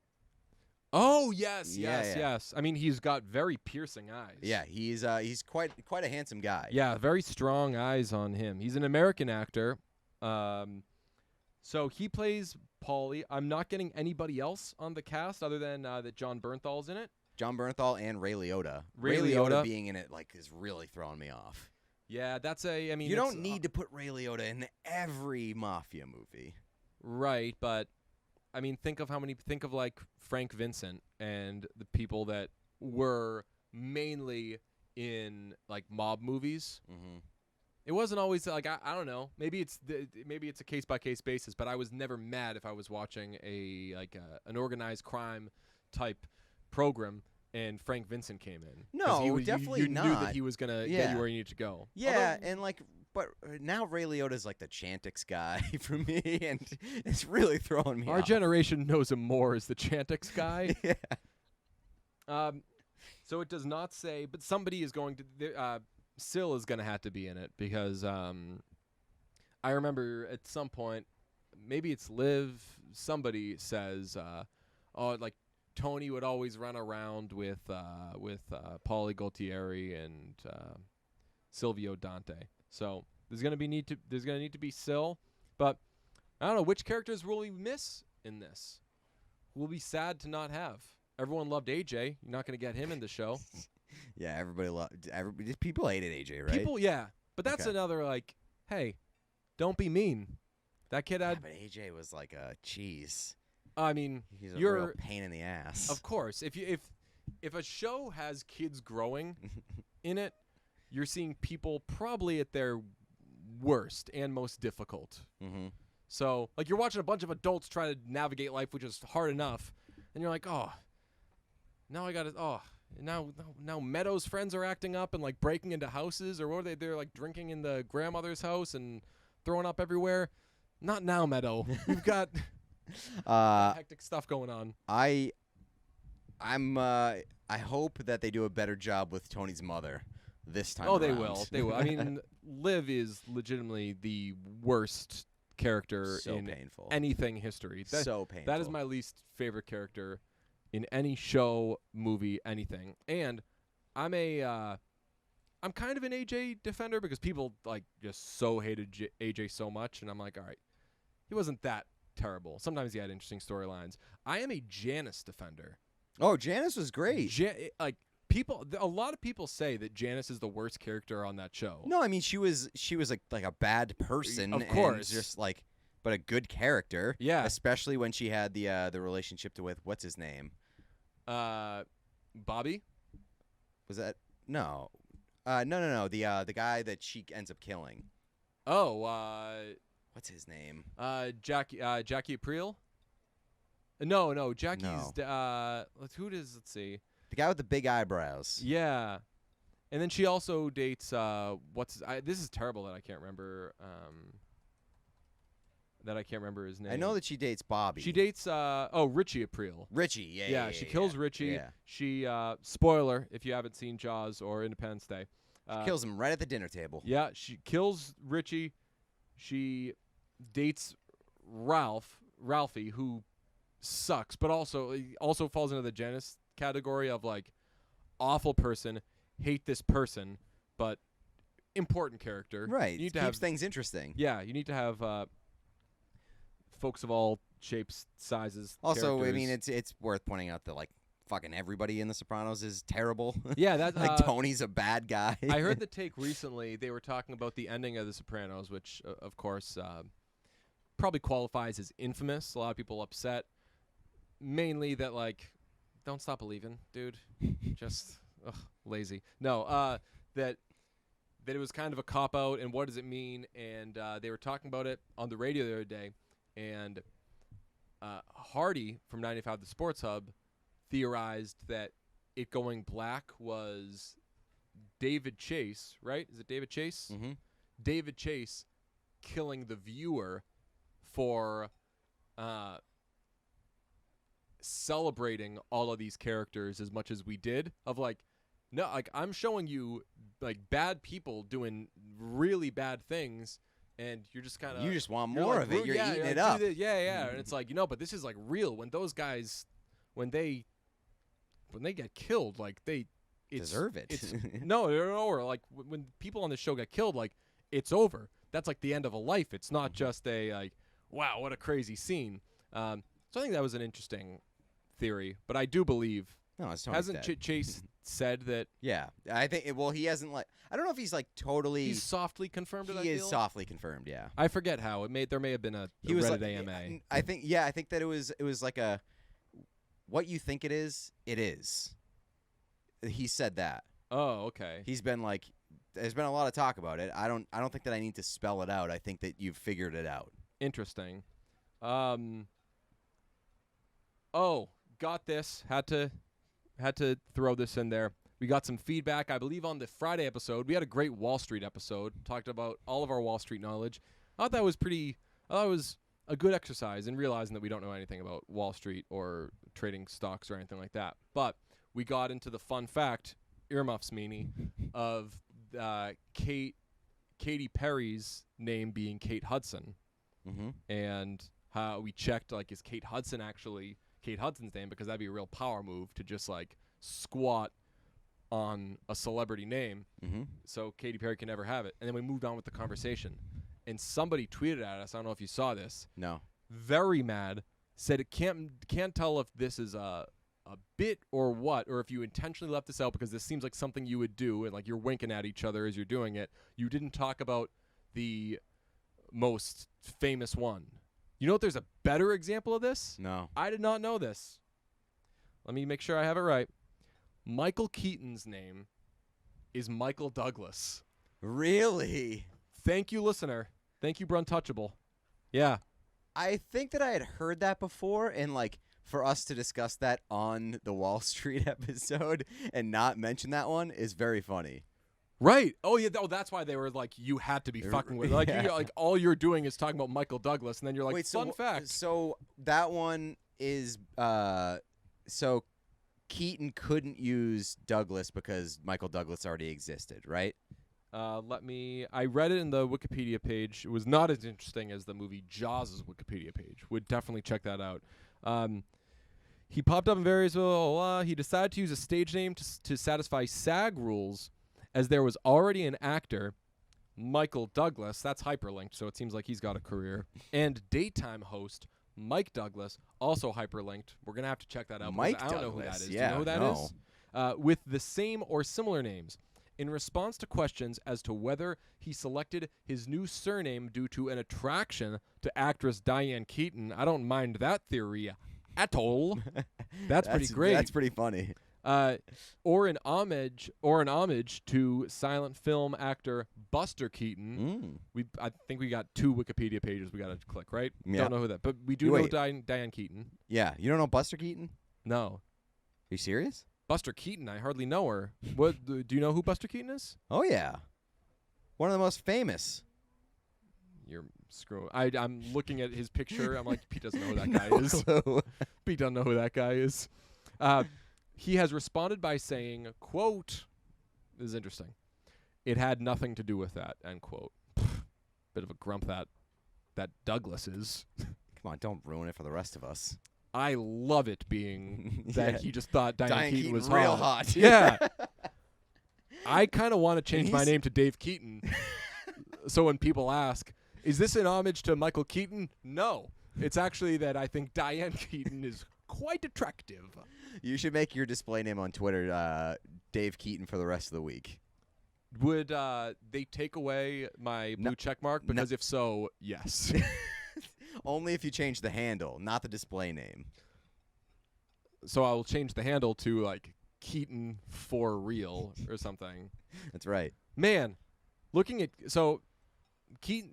Oh, yes. Yeah. I mean, he's got very piercing eyes. Yeah, he's quite a handsome guy. Yeah, very strong eyes on him. He's an American actor. So he plays Paulie. I'm not getting anybody else on the cast other than that John Bernthal's in it. John Bernthal and Ray Liotta. Ray Liotta Liotta being in it is really throwing me off. Yeah, I mean, you don't need to put Ray Liotta in every mafia movie. Right, but I mean, think of like Frank Vincent and the people that were mainly in like mob movies. Mm-hmm. It wasn't always like I don't know. Maybe it's a case by case basis, but I was never mad if I was watching an organized crime type program and Frank Vincent came in. No, definitely you not. Knew that he was gonna get you where you need to go. Yeah, but now Ray Liotta's like the Chantix guy for me, and it's really throwing me off. Our generation knows him more as the Chantix guy. Yeah. So it does not say, but somebody is going to. Syl is going to have to be in it because I remember at some point, maybe it's Liv, somebody says, like Tony would always run around with Paulie Gualtieri and Silvio Dante. So there's going to need to be Syl, but I don't know which characters will we miss in this. We'll be sad to not have. Everyone loved AJ. You're not going to get him in the show. Yeah, everybody. People hated AJ, right? People, yeah, but that's another like, hey, don't be mean. That kid had. Yeah, but AJ was like a cheese. I mean, he's a real pain in the ass. Of course, if a show has kids growing in it, you're seeing people probably at their worst and most difficult. Mm-hmm. So, like, you're watching a bunch of adults try to navigate life, which is hard enough, and you're like, oh, now I got to, oh. Now Meadows' friends are acting up and like breaking into houses, or what are they? They're like drinking in the grandmother's house and throwing up everywhere. Not now, Meadow. We've got hectic stuff going on. I hope that they do a better job with Tony's mother this time. Oh, they will. They will. I mean, Liv is legitimately the worst character in painful. Anything history. So painful. That is my least favorite character in any show, movie, anything. And I'm kind of an AJ defender because people like just so hated AJ so much, and I'm like, all right, he wasn't that terrible. Sometimes he had interesting storylines. I am a Janice defender. Oh, Janice was great. A lot of people say that Janice is the worst character on that show. No, I mean she was like a bad person, of course, and just like, but a good character. Yeah, especially when she had the relationship with what's his name, Bobby. Was that no, no, the guy that she ends up killing. Oh, what's his name? Jackie Aprile. No, Jackie's. No. Let's see. The guy with the big eyebrows. Yeah, and then she also dates. This is terrible that I can't remember. that I can't remember his name. I know that she dates Bobby. She dates Richie Aprile. Richie. Yeah. She kills Richie. Yeah. She spoiler if you haven't seen Jaws or Independence Day. She kills him right at the dinner table. Yeah, she kills Richie. She dates Ralphie, who sucks, but also falls into the Janice category of like awful person, hate this person, but important character. Right. You need to to keeps have things interesting. Yeah, you need to have folks of all shapes, sizes. Also, I mean, characters. it's worth pointing out that like fucking everybody in The Sopranos is terrible. Yeah, that like Tony's a bad guy. I heard the take recently. They were talking about the ending of The Sopranos, which of course probably qualifies as infamous. A lot of people upset, mainly that like, don't stop believing, dude. Just lazy. No, that it was kind of a cop out, and what does it mean? And they were talking about it on the radio the other day, and Hardy from 95 The Sports Hub theorized that it going black was David Chase, right? Is it David Chase? Mm-hmm. David Chase killing the viewer for celebrating all of these characters as much as we did. Of like, no, like I'm showing you like bad people doing really bad things, and you're just kind of You just want more of it. You're eating it up. Yeah. And it's like, but this is like real. When those guys, when they get killed, like it's, deserve it. It's no, or like when people on the show get killed, like it's over. That's like the end of a life. It's not just a like, wow, what a crazy scene. So I think that was an interesting theory, but I do believe hasn't Chase said that? Yeah, I think. Well, he hasn't like. I don't know if he's like totally. He's softly confirmed it. He is softly confirmed. Yeah. I forget how it made. There may have been a Reddit AMA. I think. Yeah, I think that it was like a. What you think it is, it is. He said that. Oh, okay. He's been like. There's been a lot of talk about it. I don't think that I need to spell it out. I think that you've figured it out. Interesting. Oh, got this. Had to throw this in there. We got some feedback, I believe, on the Friday episode. We had a great Wall Street episode. Talked about all of our Wall Street knowledge. I thought that was a good exercise in realizing that we don't know anything about Wall Street or trading stocks or anything like that. But we got into the fun fact, earmuffs meanie, of Katy Perry's name being Kate Hudson. Mm-hmm. And how we checked, like, is Kate Hudson actually Kate Hudson's name? Because that'd be a real power move to just, like, squat on a celebrity name, so Katy Perry can never have it. And then we moved on with the conversation. And somebody tweeted at us, I don't know if you saw this. No. Very mad, said it can't tell if this is a bit or what, or if you intentionally left this out because this seems like something you would do, and like you're winking at each other as you're doing it. You didn't talk about the most famous one. You know if there's a better example of this? No. I did not know this. Let me make sure I have it right. Michael Keaton's name is Michael Douglas. Really? Thank you, listener. Thank you, Bruntouchable. Yeah. I think that I had heard that before, and like for us to discuss that on the Wall Street episode and not mention that one is very funny. Right. Oh yeah. That's why they were like, you had to be fucking with. Like, yeah. like all you're doing is talking about Michael Douglas, and then you're like, wait, fun fact. So that one is so Keaton couldn't use Douglas because Michael Douglas already existed, right? I read it in the Wikipedia page. It was not as interesting as the movie Jaws' Wikipedia page. Would definitely check that out. He popped up in various. He decided to use a stage name to satisfy SAG rules, as there was already an actor, Michael Douglas. That's hyperlinked, so it seems like he's got a career. And daytime host Mike Douglas, also hyperlinked. We're gonna have to check that out. Mike I don't know who Douglas, that is. yeah, Do you know who that no. is? With the same or similar names. In response to questions as to whether he selected his new surname due to an attraction to actress Diane Keaton, I don't mind that theory at all. That's pretty great. That's pretty funny. Or an homage to silent film actor Buster Keaton. I think we got 2 Wikipedia pages we got to click, right? Yeah. Don't know who that, but we do know Diane Keaton. Yeah, you don't know Buster Keaton? No. Are you serious? Buster Keaton, I hardly know her. What do you know who Buster Keaton is? Oh yeah, one of the most famous. You're screw. I'm looking at his picture. I'm like, Pete doesn't know who that guy No is. clue. Pete doesn't know who that guy is. He has responded by saying, quote, this is interesting. It had nothing to do with that, end quote. Bit of a grump that Douglas is. Come on, don't ruin it for the rest of us. I love it being that Yeah. he just thought Diane Keaton was real hot. hot. Yeah. I kind of want to change my he's- name to Dave Keaton. So when people ask, is this an homage to Michael Keaton? No. It's actually that I think Diane Keaton is quite attractive. You should make your display name on Twitter Dave Keaton for the rest of the week. Would they take away my blue check mark? Because if so, yes. Only if you change the handle, not the display name. So I will change the handle to like Keaton for real or something. That's right. Man, looking at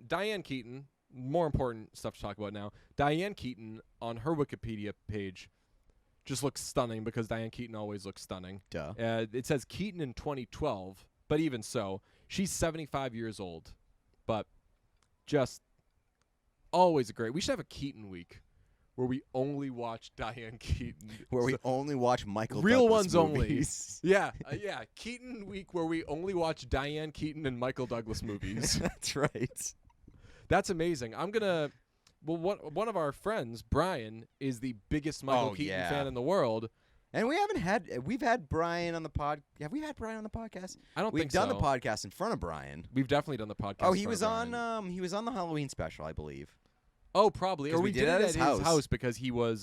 Diane Keaton, more important stuff to talk about now. Diane Keaton on her Wikipedia page just looks stunning because Diane Keaton always looks stunning. Duh. It says Keaton in 2012, but even so, she's 75 years old. But just always a great. We should have a Keaton week where we only watch Diane Keaton. Where we only watch Michael Real Douglas ones movies. only. Yeah. Keaton week where we only watch Diane Keaton and Michael Douglas movies. That's right. That's amazing. I'm gonna. Well, one of our friends, Brian, is the biggest Michael Keaton fan in the world. And we've had Brian on the pod. Have we had Brian on the podcast? I don't We've think done so. the podcast in front of Brian. We've definitely done the podcast. Oh, in he front was of on. Brian. He was on the Halloween special, I believe. Oh, probably. 'Cause Or we we did did it it at at his his house. house because he was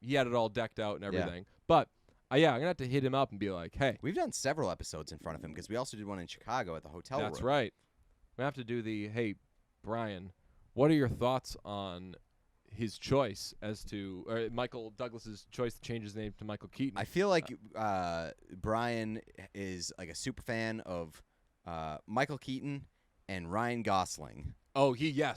he had it all decked out and Yeah. everything. But I'm gonna have to hit him up and be like, hey, We've done several episodes in front of him because we also did one in Chicago at the hotel room. that's right. We have to do the hey, Brian, what are your thoughts on his choice as to Michael Douglas's choice to change his name to Michael Keaton? I feel like Brian is like a super fan of Michael Keaton and Ryan Gosling. Oh, yeah.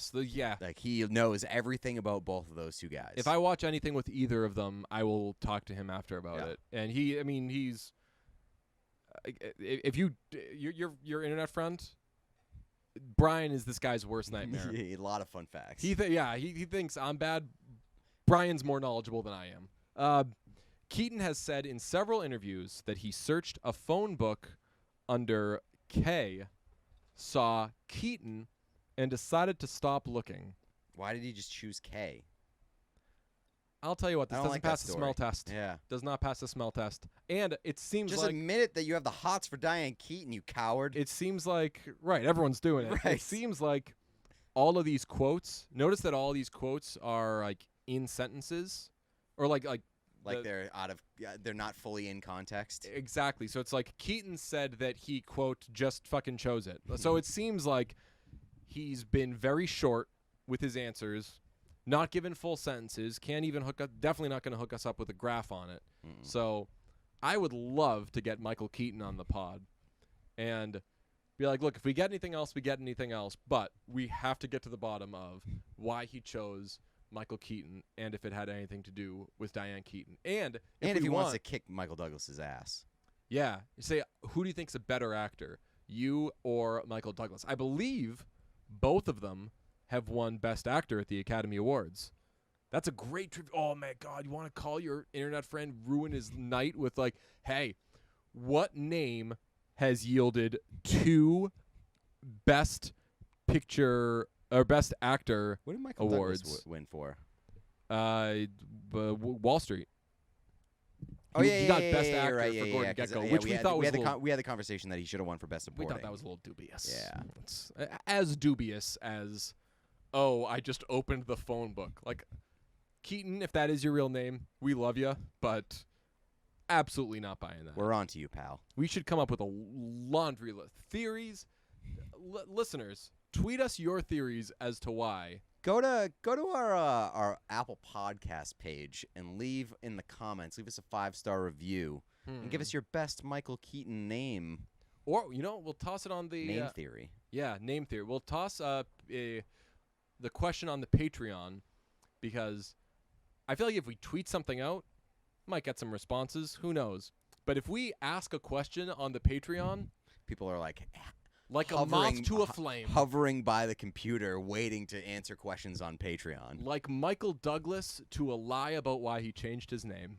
Like he knows everything about both of those two guys. If I watch anything with either of them, I will talk to him after about it. And he's if your internet friend, Brian is this guy's worst nightmare. A lot of fun facts. He thinks I'm bad. Brian's more knowledgeable than I am. Keaton has said in several interviews that he searched a phone book under K, saw Keaton, and decided to stop looking. Why did he just choose K? I'll tell you what, this I don't doesn't like that pass the smell story. test. Yeah. Does not pass the smell test. And it seems Just like admit it that you have the hots for Diane Keaton, you coward. right, everyone's doing it. Right. It seems like all of these quotes, notice that all these quotes are like in sentences or like they're they're not fully in context. exactly. So it's like Keaton said that he, quote, just fucking chose it. So it seems like he's been very short with his answers, not given full sentences, can't even hook up, definitely not going to hook us up with a graph on it. So I would love to get Michael Keaton on the pod and be like, look, if we get anything else, we get anything else, but we have to get to the bottom of why he chose Michael Keaton and if it had anything to do with Diane Keaton. And if he want, wants to kick Michael Douglas's ass. yeah, you say, who do you think's a better actor, you or Michael Douglas? I believe both of them have won Best Actor at the Academy Awards. That's a great trip. Oh, my God. You want to call your internet friend, ruin his night with like, hey, what name has yielded 2 Best Picture or Best Actor What did Michael awards? Douglas win for? Wall Street. Oh, He got Best yeah, Actor right, for yeah, Gordon yeah, 'cause, Gekko, yeah, which we thought was we had the conversation that he should have won for Best we Supporting. thought that was a little dubious. Yeah. It's as dubious as, oh, I just opened the phone book. Like, Keaton, if that is your real name, we love you, but absolutely not buying that. We're on to you, pal. We should come up with a laundry list. Theories. Listeners, tweet us your theories as to why. Go to our Apple Podcast page and leave in the comments. Leave us a 5-star review and give us your best Michael Keaton name. Or, we'll toss it on the Name theory. Yeah, name theory. We'll toss the question on the Patreon because I feel like if we tweet something out, might get some responses. Who knows? But if we ask a question on the Patreon, People are like, Like a hovering, moth to a flame. hovering by the computer, waiting to answer questions on Patreon. Like Michael Douglas to a lie about why he changed his name.